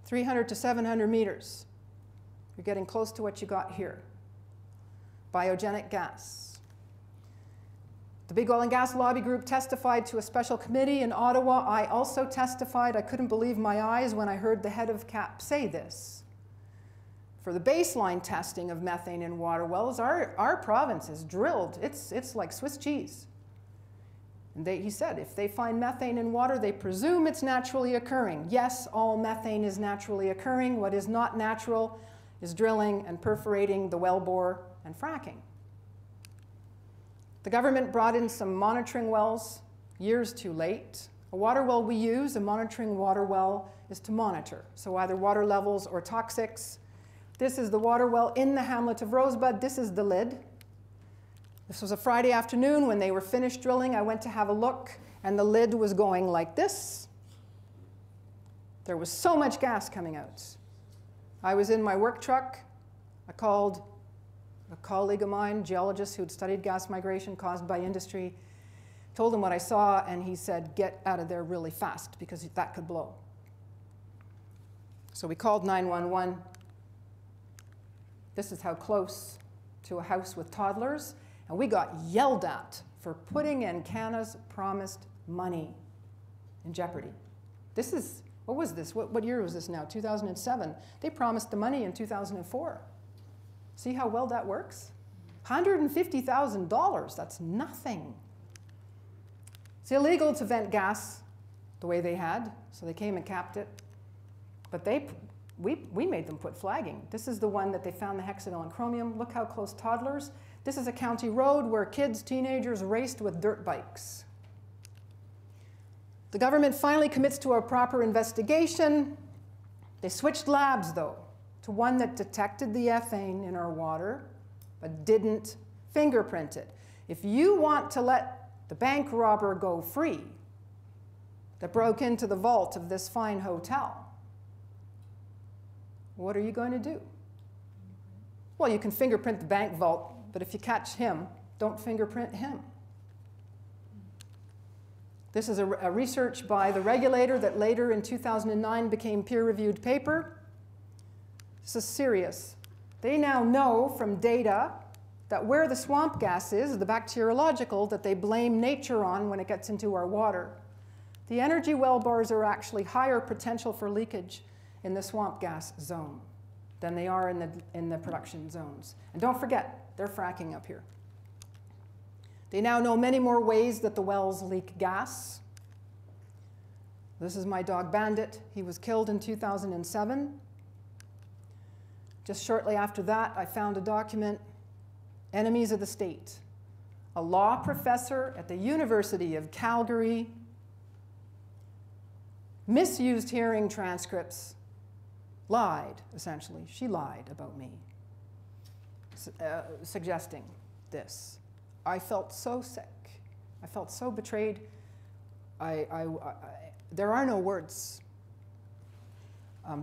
300 to 700 meters. You're getting close to what you got here. Biogenic gas. The big oil and gas lobby group testified to a special committee in Ottawa. I also testified. I couldn't believe my eyes when I heard the head of CAP say this. For the baseline testing of methane in water wells, our province is drilled. It's like Swiss cheese. And he said, if they find methane in water, they presume it's naturally occurring. Yes, all methane is naturally occurring. What is not natural is drilling and perforating the wellbore and fracking. The government brought in some monitoring wells years too late. A water well we use, a monitoring water well, is to monitor. So either water levels or toxics. This is the water well in the hamlet of Rosebud. This is the lid. This was a Friday afternoon when they were finished drilling. I went to have a look, and the lid was going like this. There was so much gas coming out. I was in my work truck. I called a colleague of mine, geologist who had studied gas migration caused by industry, told him what I saw, and he said, "Get out of there really fast, because that could blow." So we called 911. This is how close to a house with toddlers, and we got yelled at for putting Encana's promised money in jeopardy. This is, what was this? What year was this now? 2007. They promised the money in 2004. See how well that works? $150,000, that's nothing. It's illegal to vent gas the way they had, so they came and capped it. But we made them put flagging. This is the one that they found the hexavalent and chromium. Look how close toddlers. This is a county road where kids, teenagers raced with dirt bikes. The government finally commits to a proper investigation. They switched labs, though, to one that detected the ethane in our water, but didn't fingerprint it. If you want to let the bank robber go free that broke into the vault of this fine hotel, what are you going to do? Well, you can fingerprint the bank vault, but if you catch him, don't fingerprint him. This is a research by the regulator that later in 2009 became peer-reviewed paper. This is serious. They now know from data that where the swamp gas is, the bacteriological, that they blame nature on when it gets into our water. The energy well bars are actually higher potential for leakage in the swamp gas zone than they are in the production zones. And don't forget, they're fracking up here. They now know many more ways that the wells leak gas. This is my dog Bandit. He was killed in 2007. Just shortly after that, I found a document, Enemies of the State. A law professor at the University of Calgary misused hearing transcripts, lied, essentially. She lied about me, suggesting this. I felt so sick. I felt so betrayed. There are no words.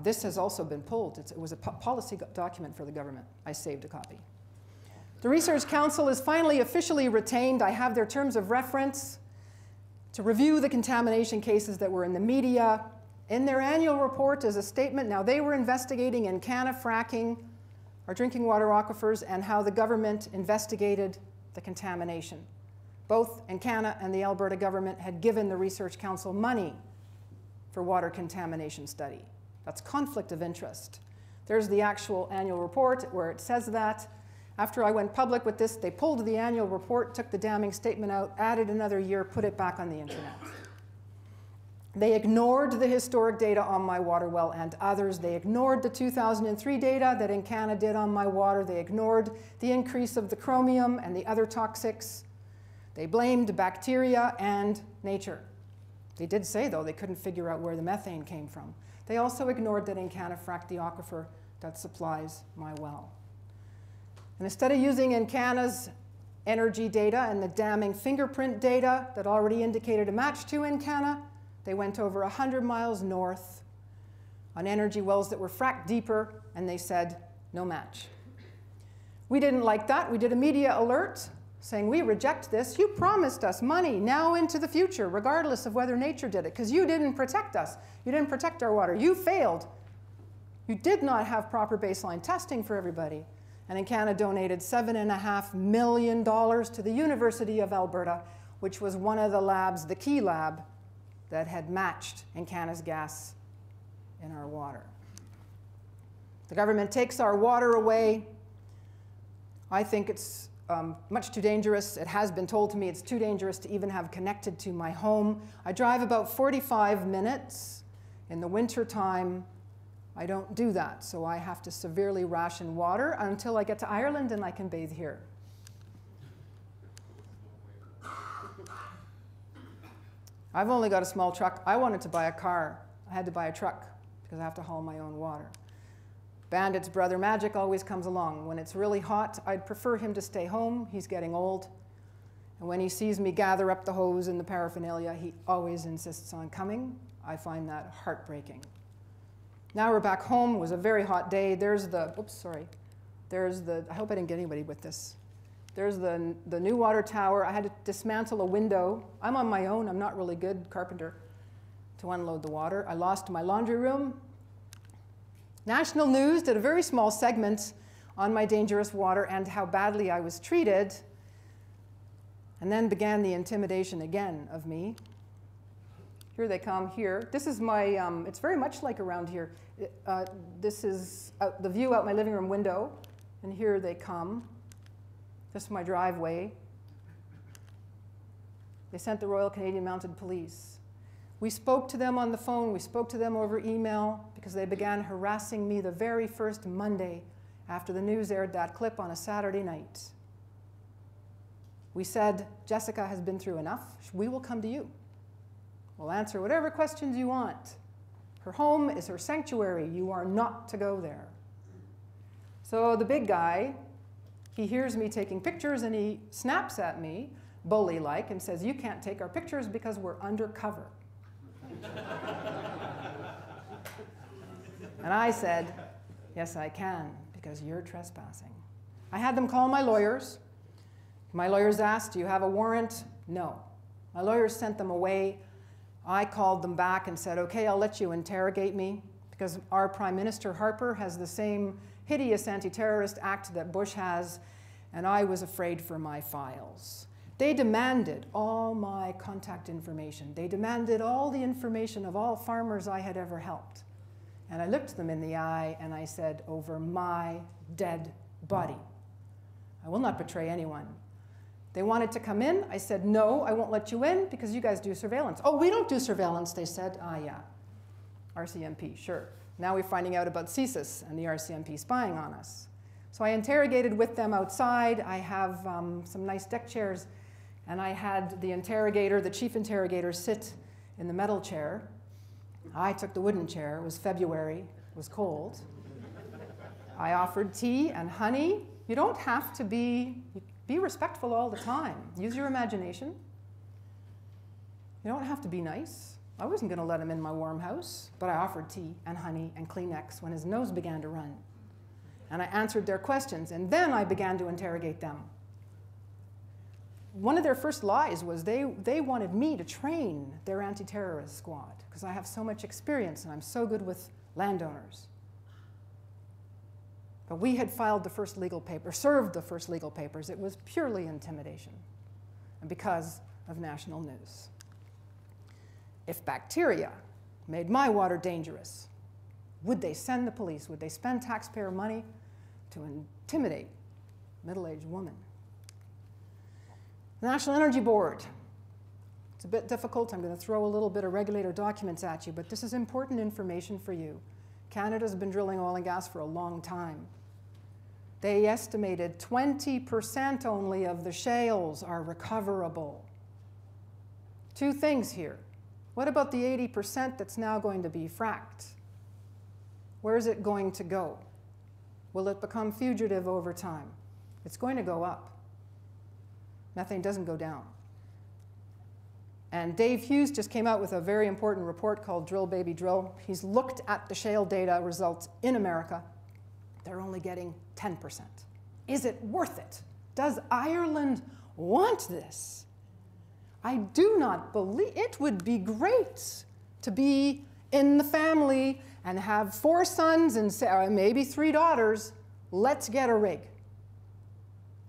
This has also been pulled. It was a policy document for the government. I saved a copy. The Research Council is finally officially retained. I have their terms of reference to review the contamination cases that were in the media. In their annual report is a statement. Now, they were investigating Encana fracking, our drinking water aquifers, and how the government investigated the contamination. Both Encana and the Alberta government had given the Research Council money for water contamination study. That's conflict of interest. There's the actual annual report where it says that. After I went public with this, they pulled the annual report, took the damning statement out, added another year, put it back on the internet. They ignored the historic data on my water well and others. They ignored the 2003 data that Encana did on my water. They ignored the increase of the chromium and the other toxics. They blamed bacteria and nature. They did say, though, they couldn't figure out where the methane came from. They also ignored that Encana fracked the aquifer that supplies my well. And instead of using Encana's energy data and the damning fingerprint data that already indicated a match to Encana, they went over 100 miles north on energy wells that were fracked deeper, and they said, no match. We didn't like that. We did a media alert saying, we reject this. You promised us money now into the future, regardless of whether nature did it, because you didn't protect us. You didn't protect our water. You failed. You did not have proper baseline testing for everybody. And Encana donated $7.5 million to the University of Alberta, which was one of the labs, the key lab, that had matched Encana's gas in our water. The government takes our water away. I think it's much too dangerous. It has been told to me it's too dangerous to even have connected to my home. I drive about 45 minutes. In the winter time, I don't do that, so I have to severely ration water until I get to Ireland and I can bathe here. I've only got a small truck. I wanted to buy a car. I had to buy a truck because I have to haul my own water. Bandit's brother Magic always comes along. When it's really hot, I'd prefer him to stay home. He's getting old. And when he sees me gather up the hose and the paraphernalia, he always insists on coming. I find that heartbreaking. Now we're back home. It was a very hot day. There's the, oops, sorry. There's the, I hope I didn't get anybody with this. There's the new water tower. I had to dismantle a window. I'm on my own. I'm not really good carpenter to unload the water. I lost my laundry room. National News did a very small segment on my dangerous water and how badly I was treated, and then began the intimidation again of me. Here they come here. This is my, it's very much like around here. This is the view out my living room window, and here they come. This is my driveway. They sent the Royal Canadian Mounted Police. We spoke to them on the phone. We spoke to them over email because they began harassing me the very first Monday after the news aired that clip on a Saturday night. We said, Jessica has been through enough. We will come to you. We'll answer whatever questions you want. Her home is her sanctuary. You are not to go there. So the big guy, he hears me taking pictures and he snaps at me, bully-like, and says, you can't take our pictures because we're undercover. And I said, yes, I can, because you're trespassing. I had them call my lawyers. My lawyers asked, do you have a warrant? No. My lawyers sent them away. I called them back and said, okay, I'll let you interrogate me, because our Prime Minister, Harper, has the same hideous anti-terrorist act that Bush has, and I was afraid for my files. They demanded all my contact information. They demanded all the information of all farmers I had ever helped. And I looked them in the eye and I said, over my dead body, I will not betray anyone. They wanted to come in. I said, no, I won't let you in because you guys do surveillance. Oh, we don't do surveillance, they said. Ah, yeah, RCMP, sure. Now we're finding out about CSIS and the RCMP spying on us. So I interrogated with them outside. I have some nice deck chairs, and I had the interrogator, the chief interrogator, sit in the metal chair. I took the wooden chair. It was February. It was cold. I offered tea and honey. You don't have to be respectful all the time. Use your imagination. You don't have to be nice. I wasn't going to let him in my warm house, but I offered tea and honey and Kleenex when his nose began to run. And I answered their questions, and then I began to interrogate them. One of their first lies was they wanted me to train their anti-terrorist squad because I have so much experience and I'm so good with landowners. But we had filed the first legal paper, served the first legal papers. It was purely intimidation, and because of national news. If bacteria made my water dangerous, would they send the police? Would they spend taxpayer money to intimidate a middle-aged woman? The National Energy Board. It's a bit difficult. I'm going to throw a little bit of regulator documents at you, but this is important information for you. Canada's been drilling oil and gas for a long time. They estimated 20% only of the shales are recoverable. Two things here. What about the 80% that's now going to be fracked? Where is it going to go? Will it become fugitive over time? It's going to go up. Methane doesn't go down. And Dave Hughes just came out with a very important report called Drill Baby Drill. He's looked at the shale data results in America. They're only getting 10%. Is it worth it? Does Ireland want this? I do not believe it would be great to be in the family and have 4 sons and maybe 3 daughters. Let's get a rig.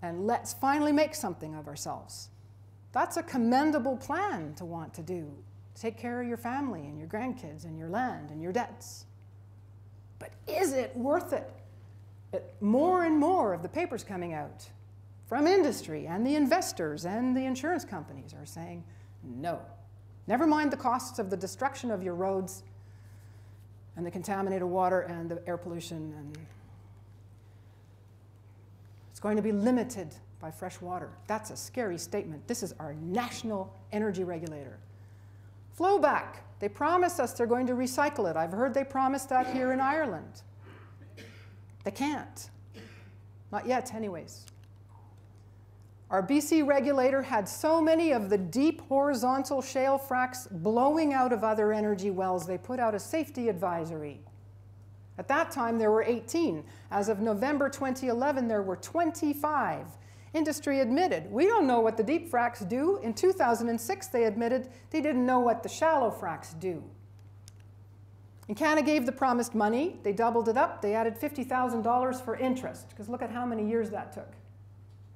And let's finally make something of ourselves. That's a commendable plan to want to do. Take care of your family and your grandkids and your land and your debts. But is it worth it? More and more of the papers coming out from industry and the investors and the insurance companies are saying no. Never mind the costs of the destruction of your roads and the contaminated water and the air pollution. And it's going to be limited by fresh water. That's a scary statement. This is our national energy regulator. Flowback. They promise us they're going to recycle it. I've heard they promised that here in Ireland. They can't. Not yet, anyways. Our BC regulator had so many of the deep horizontal shale fracks blowing out of other energy wells, they put out a safety advisory. At that time, there were 18. As of November 2011, there were 25. Industry admitted, we don't know what the deep fracks do. In 2006, they admitted they didn't know what the shallow fracks do. And Canada gave the promised money. They doubled it up. They added $50,000 for interest, because look at how many years that took.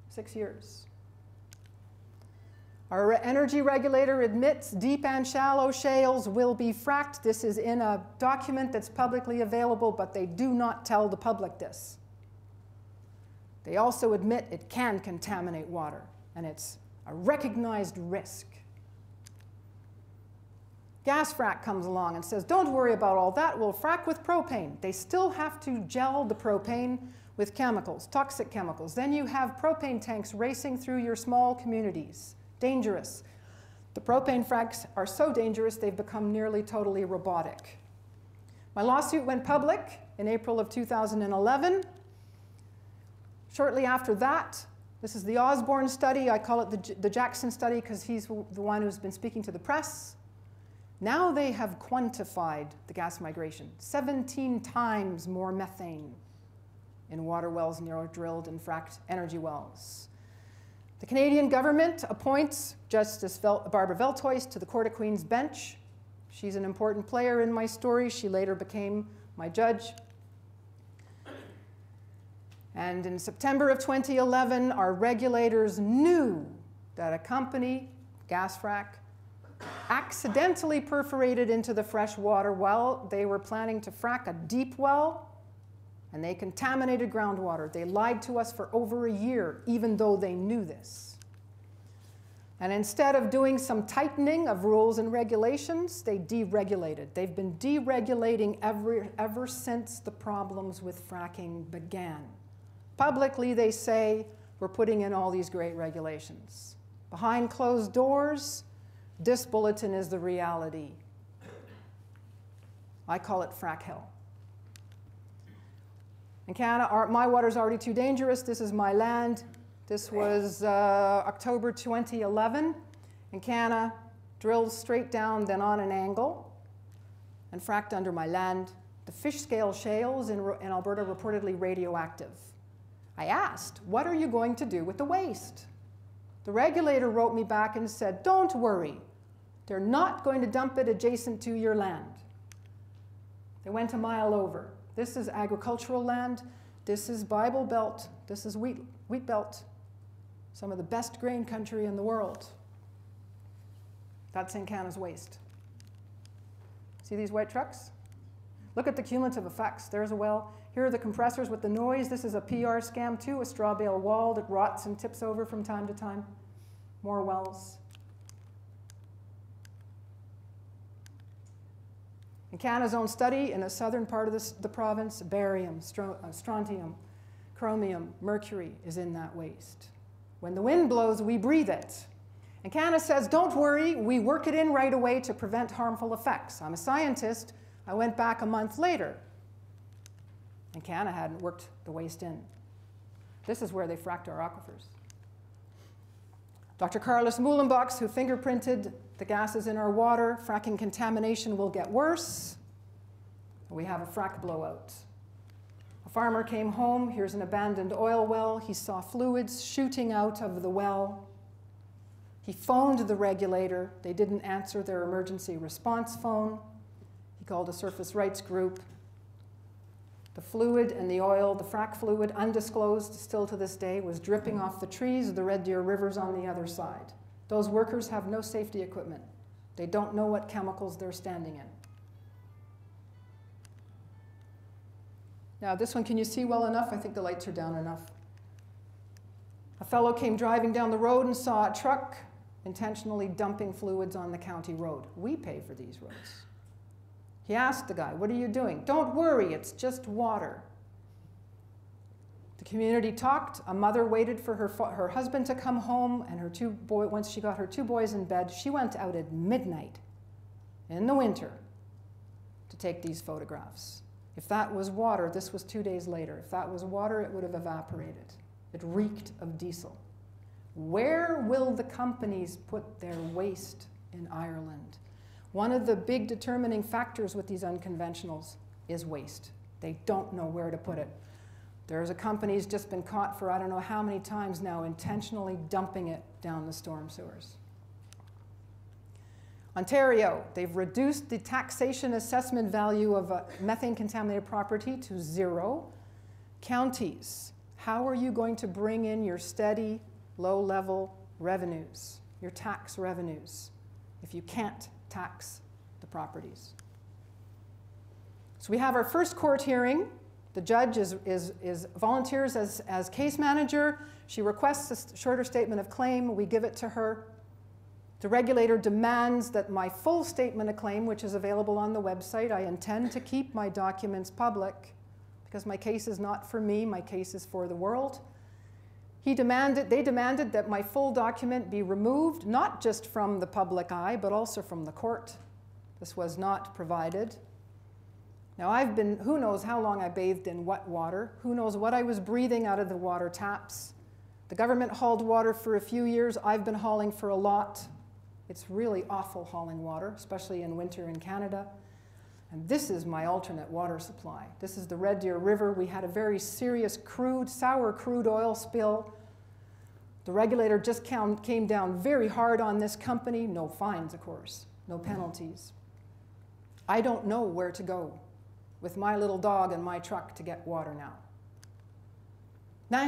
6 years. Our energy regulator admits deep and shallow shales will be fracked. This is in a document that's publicly available, but they do not tell the public this. They also admit it can contaminate water, and it's a recognized risk. Gas frack comes along and says, don't worry about all that, we'll frack with propane. They still have to gel the propane with chemicals, toxic chemicals. Then you have propane tanks racing through your small communities. Dangerous. The propane fracks are so dangerous they've become nearly totally robotic. My lawsuit went public in April of 2011. Shortly after that, this is the Osborne study. I call it the Jackson study because he's the one who's been speaking to the press. Now they have quantified the gas migration. 17 times more methane in water wells near drilled and fracked energy wells. The Canadian government appoints Justice Barbara Veltoist to the Court of Queen's bench. She's an important player in my story. She later became my judge. And in September of 2011, our regulators knew that a company, Gasfrac, accidentally perforated into the fresh water well. They were planning to frack a deep well, and they contaminated groundwater. They lied to us for over a year, even though they knew this. And instead of doing some tightening of rules and regulations, they deregulated. They've been deregulating ever since the problems with fracking began. Publicly, they say, we're putting in all these great regulations. Behind closed doors, this bulletin is the reality. I call it frack hell. In Canada, my water's already too dangerous. This is my land. This was October 2011. In Canada, drilled straight down, then on an angle, and fracked under my land. The fish scale shales in Alberta reportedly radioactive. I asked, what are you going to do with the waste? The regulator wrote me back and said, don't worry. They're not going to dump it adjacent to your land. They went a mile over. This is agricultural land. This is Bible Belt. This is wheat belt. Some of the best grain country in the world. That's in Canada's waste. See these white trucks? Look at the cumulative effects. There's a well. Here are the compressors with the noise. This is a PR scam too, a straw bale wall that rots and tips over from time to time. More wells. In Canada's own study, in the southern part of the province, barium, strontium, chromium, mercury is in that waste. When the wind blows, we breathe it. And Canada says, don't worry, we work it in right away to prevent harmful effects. I'm a scientist. I went back a month later, and Canada hadn't worked the waste in. This is where they fracked our aquifers. Dr. Carlos Moulenbachs, who fingerprinted the gases in our water, fracking contamination will get worse. We have a frack blowout. A farmer came home. Here's an abandoned oil well. He saw fluids shooting out of the well. He phoned the regulator. They didn't answer their emergency response phone. He called a surface rights group. The fluid and the oil, the frack fluid, undisclosed still to this day, was dripping off the trees of the Red Deer Rivers on the other side. Those workers have no safety equipment. They don't know what chemicals they're standing in. Now, this one, can you see well enough? I think the lights are down enough. A fellow came driving down the road and saw a truck intentionally dumping fluids on the county road. We pay for these roads. He asked the guy, what are you doing? Don't worry, it's just water. The community talked. A mother waited for her husband to come home, and once she got her two boys in bed, she went out at midnight in the winter to take these photographs. If that was water, this was 2 days later. If that was water, it would have evaporated. It reeked of diesel. Where will the companies put their waste in Ireland? One of the big determining factors with these unconventionals is waste. They don't know where to put it. There's a company's just been caught for I don't know how many times now intentionally dumping it down the storm sewers. Ontario, they've reduced the taxation assessment value of a methane-contaminated property to 0. Counties, how are you going to bring in your steady, low-level revenues, your tax revenues, if you can't tax the properties? So we have our first court hearing. The judge volunteers as case manager. She requests a shorter statement of claim. We give it to her. The regulator demands that my full statement of claim, which is available on the website, I intend to keep my documents public because my case is not for me, my case is for the world. They demanded that my full document be removed, not just from the public eye, but also from the court. This was not provided. Now who knows how long I bathed in what water, who knows what I was breathing out of the water taps. The government hauled water for a few years, I've been hauling for a lot. It's really awful hauling water, especially in winter in Canada. And this is my alternate water supply. This is the Red Deer River. We had a very serious sour crude oil spill. The regulator just came down very hard on this company. No fines, of course, no penalties. I don't know where to go with my little dog and my truck to get water now.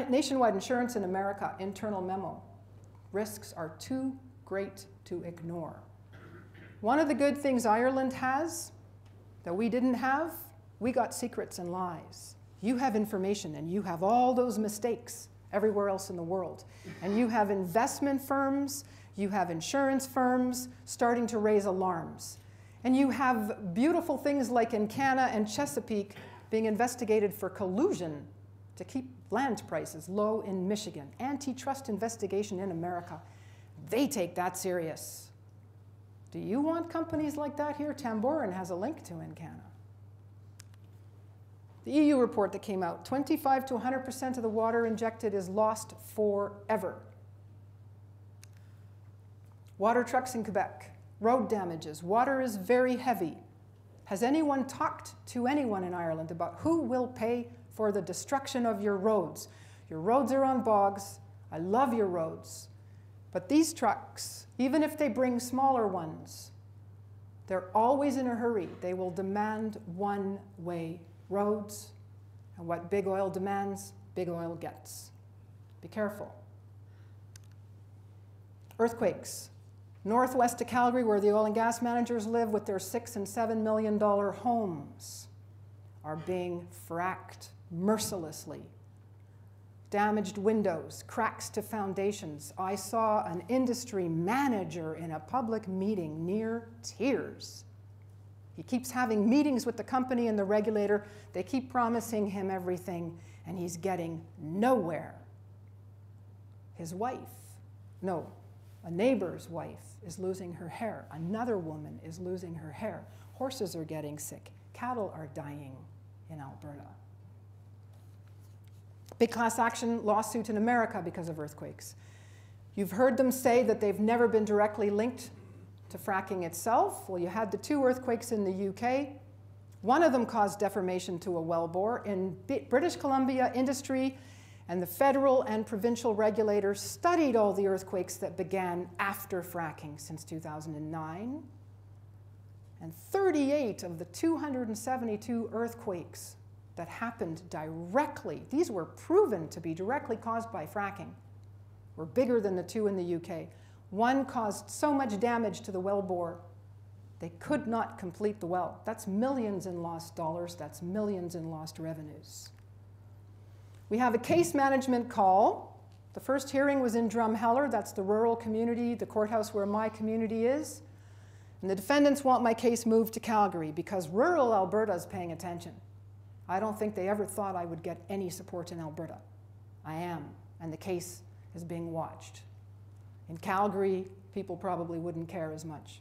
Nationwide insurance in America, internal memo. Risks are too great to ignore. One of the good things Ireland has that we didn't have, we got secrets and lies. You have information and you have all those mistakes everywhere else in the world. And you have investment firms You have insurance firms starting to raise alarms. And you have beautiful things like Encana and Chesapeake being investigated for collusion to keep land prices low in Michigan. Antitrust investigation in America. They take that serious. Do you want companies like that here? Tamboran has a link to Encana. The EU report that came out, 25 to 100% of the water injected is lost forever. Water trucks in Quebec, road damages, water is very heavy. Has anyone talked to anyone in Ireland about who will pay for the destruction of your roads? Your roads are on bogs. I love your roads. But these trucks, even if they bring smaller ones, they're always in a hurry. They will demand one-way roads. And what big oil demands, big oil gets. Be careful. Earthquakes. Northwest of Calgary, where the oil and gas managers live with their $6 and $7 million homes, are being fracked mercilessly. Damaged windows, cracks to foundations. I saw an industry manager in a public meeting near tears. He keeps having meetings with the company and the regulator. They keep promising him everything, and he's getting nowhere. His wife, no, a neighbor's wife is losing her hair. Another woman is losing her hair. Horses are getting sick. Cattle are dying in Alberta. Big class action lawsuit in America because of earthquakes. You've heard them say that they've never been directly linked to fracking itself. Well, you had the 2 earthquakes in the UK. One of them caused deformation to a wellbore. In British Columbia, industry and the federal and provincial regulators studied all the earthquakes that began after fracking since 2009. And 38 of the 272 earthquakes that happened directly, these were proven to be directly caused by fracking, were bigger than the 2 in the UK. One caused so much damage to the wellbore, they could not complete the well. That's millions in lost dollars, that's millions in lost revenues. We have a case management call. The first hearing was in Drumheller, that's the rural community, the courthouse where my community is. And the defendants want my case moved to Calgary because rural Alberta is paying attention. I don't think they ever thought I would get any support in Alberta. I am, and the case is being watched. In Calgary, people probably wouldn't care as much.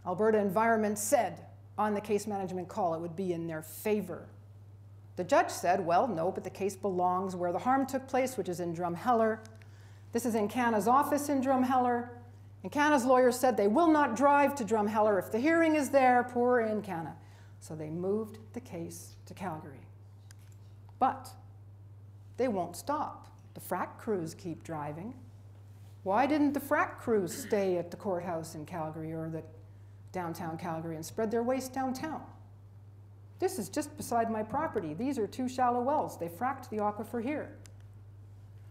Alberta Environment said on the case management call it would be in their favor. The judge said, well, no, but the case belongs where the harm took place, which is in Drumheller. This is Encana's office in Drumheller. Encana's lawyers said they will not drive to Drumheller if the hearing is there, poor Encana. So they moved the case to Calgary. But they won't stop. The frack crews keep driving. Why didn't the frack crews stay at the courthouse in Calgary or the downtown Calgary and spread their waste downtown? This is just beside my property. These are 2 shallow wells. They fracked the aquifer here.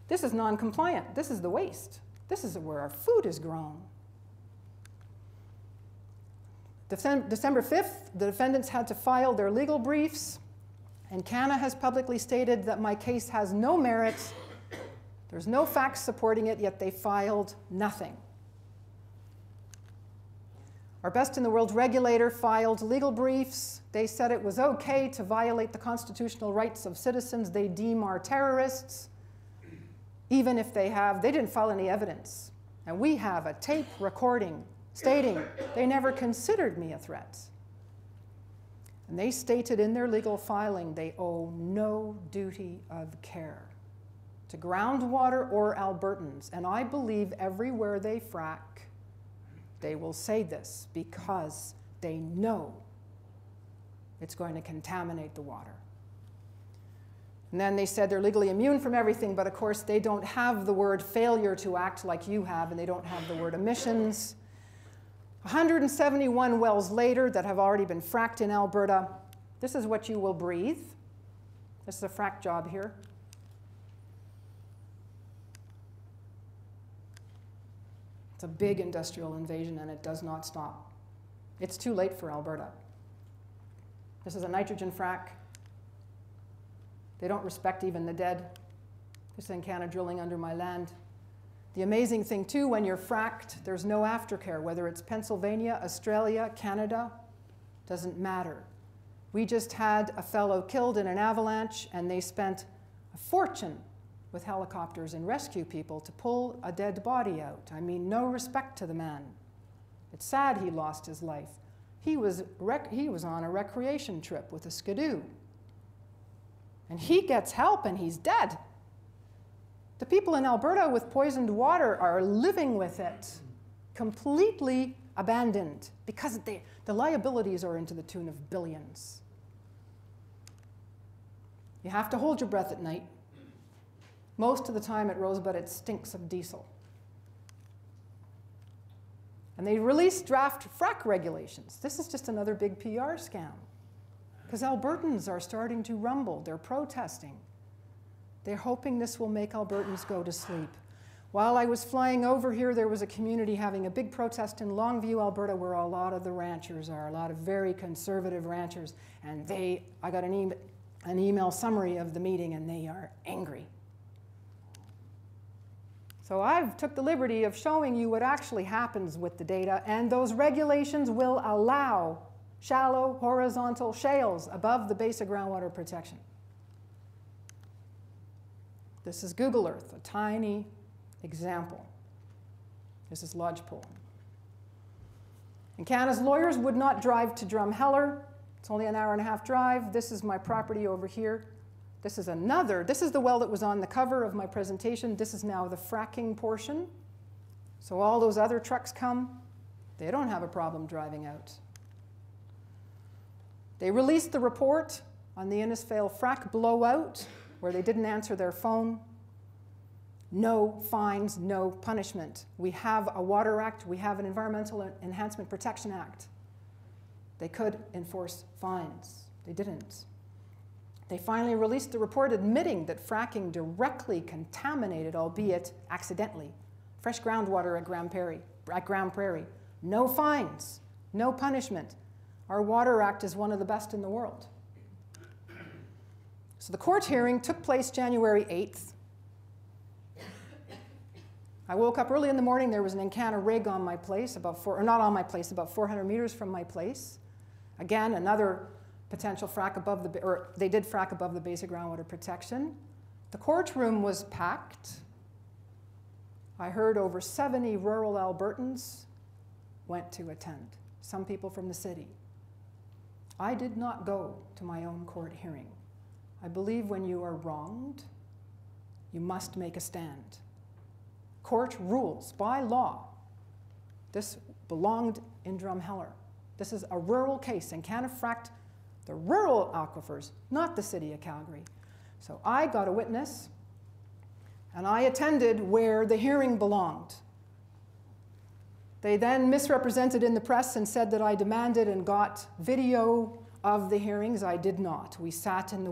This is non-compliant. This is the waste. This is where our food is grown. December 5th, the defendants had to file their legal briefs, and Encana has publicly stated that my case has no merit. There's no facts supporting it, yet they filed nothing. Our best in the world regulator filed legal briefs. They said it was okay to violate the constitutional rights of citizens they deem are terrorists, even if they didn't file any evidence. And we have a tape recording stating they never considered me a threat. And they stated in their legal filing they owe no duty of care to groundwater or Albertans. And I believe everywhere they frack, they will say this because they know it's going to contaminate the water. And then they said they're legally immune from everything, but of course they don't have the word failure to act like you have, and they don't have the word emissions. 171 wells later that have already been fracked in Alberta, this is what you will breathe. This is a frack job here. It's a big industrial invasion, and it does not stop. It's too late for Alberta. This is a nitrogen frack. They don't respect even the dead. This is Encana drilling under my land. The amazing thing too, when you're fracked, there's no aftercare, whether it's Pennsylvania, Australia, Canada, doesn't matter. We just had a fellow killed in an avalanche, and they spent a fortune with helicopters and rescue people to pull a dead body out. I mean, no respect to the man. It's sad he lost his life. He was on a recreation trip with a skidoo. And he gets help and he's dead. The people in Alberta with poisoned water are living with it, completely abandoned, because the liabilities are into the tune of billions. You have to hold your breath at night. Most of the time at Rosebud, it stinks of diesel. And they released draft frack regulations. This is just another big PR scam, because Albertans are starting to rumble. They're protesting. They're hoping this will make Albertans go to sleep. While I was flying over here, there was a community having a big protest in Longview, Alberta, where a lot of the ranchers are, a lot of very conservative ranchers. And I got an email summary of the meeting, and they are angry. So I've took the liberty of showing you what actually happens with the data, and those regulations will allow shallow, horizontal shales above the base of groundwater protection. This is Google Earth, a tiny example. This is Lodgepole. And Canada's lawyers would not drive to Drumheller. It's only an hour-and-a-half drive. This is my property over here. This is the well that was on the cover of my presentation. This is now the fracking portion. So all those other trucks come. They don't have a problem driving out. They released the report on the Innisfail frack blowout, where they didn't answer their phone. No fines, no punishment. We have a Water Act, we have an Environmental Enhancement Protection Act. They could enforce fines. They didn't. They finally released the report admitting that fracking directly contaminated, albeit accidentally, fresh groundwater at Grande Prairie. No fines, no punishment. Our Water Act is one of the best in the world. So the court hearing took place January 8th. I woke up early in the morning. There was an Encana rig on my place, about 400 meters from my place. Again, another potential frack above they did frack above the basic groundwater protection. The courtroom was packed. I heard over 70 rural Albertans went to attend, some people from the city. I did not go to my own court hearing. I believe when you are wronged, you must make a stand. Court rules by law. This belonged in Drumheller. This is a rural case, and Encana fracked the rural aquifers, not the city of Calgary. So I got a witness, and I attended where the hearing belonged. They then misrepresented in the press and said that I demanded and got video of the hearings. I did not. We sat in the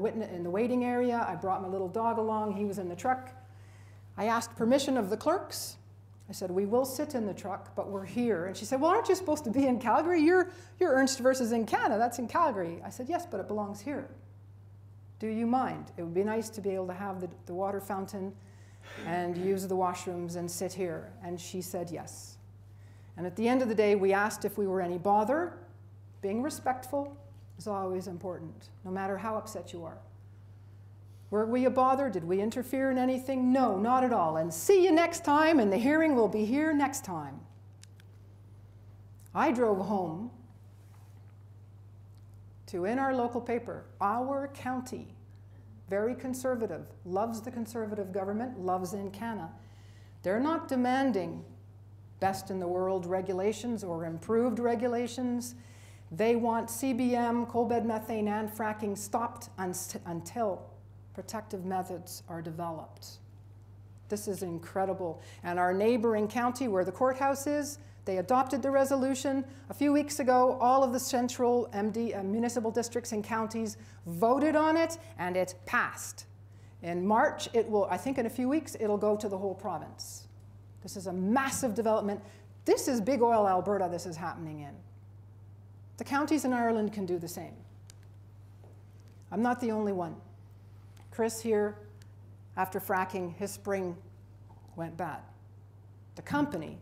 waiting area. I brought my little dog along. He was in the truck. I asked permission of the clerks. I said, we will sit in the truck, but we're here. And she said, well, aren't you supposed to be in Calgary? You're Ernst versus Encana. That's in Calgary. I said, yes, but it belongs here. Do you mind? It would be nice to be able to have the water fountain and use the washrooms and sit here. And she said yes. And at the end of the day, we asked if we were any bother. Being respectful is always important, no matter how upset you are. Were we a bother? Did we interfere in anything? No, not at all. And see you next time, and the hearing will be here next time. I drove home to, in our local paper, our county, very conservative, loves the conservative government, loves Encana. They're not demanding best in the world regulations or improved regulations. They want CBM, coal bed methane, and fracking stopped until protective methods are developed. This is incredible. And our neighboring county where the courthouse is, they adopted the resolution. A few weeks ago, all of the central municipal districts and counties voted on it, and it passed. In March, I think in a few weeks, it'll go to the whole province. This is a massive development. This is big oil Alberta this is happening in. The counties in Ireland can do the same. I'm not the only one. Chris here, after fracking, his spring went bad. The company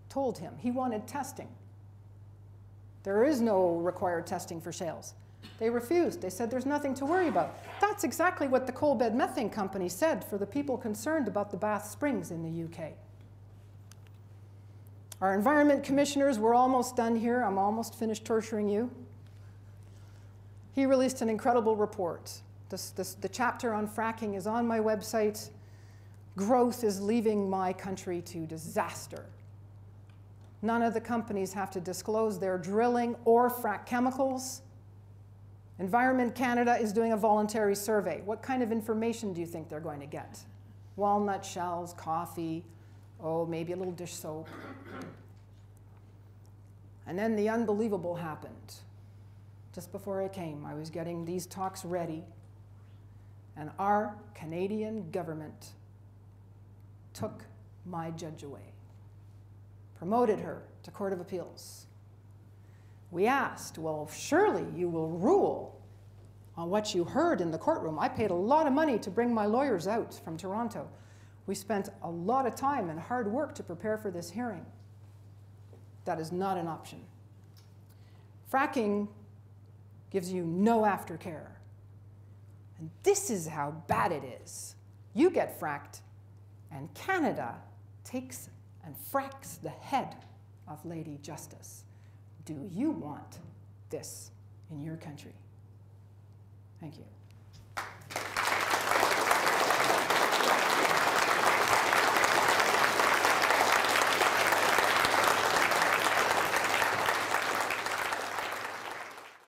told him he wanted testing. There is no required testing for shales. They refused. They said there's nothing to worry about. That's exactly what the coal bed methane company said for the people concerned about the Bath Springs in the UK. Our environment commissioners, we're almost done here. I'm almost finished torturing you. He released an incredible report. The chapter on fracking is on my website. Growth is leaving my country to disaster. None of the companies have to disclose their drilling or frack chemicals. Environment Canada is doing a voluntary survey. What kind of information do you think they're going to get? Walnut shells, coffee, oh, maybe a little dish soap. And then the unbelievable happened. Just before I came, I was getting these talks ready, and our Canadian government took my judge away, promoted her to Court of Appeals. We asked, well, surely you will rule on what you heard in the courtroom. I paid a lot of money to bring my lawyers out from Toronto. We spent a lot of time and hard work to prepare for this hearing. That is not an option. Fracking gives you no aftercare. And this is how bad it is. You get fracked, and Canada takes and fracks the head of Lady Justice. Do you want this in your country? Thank you.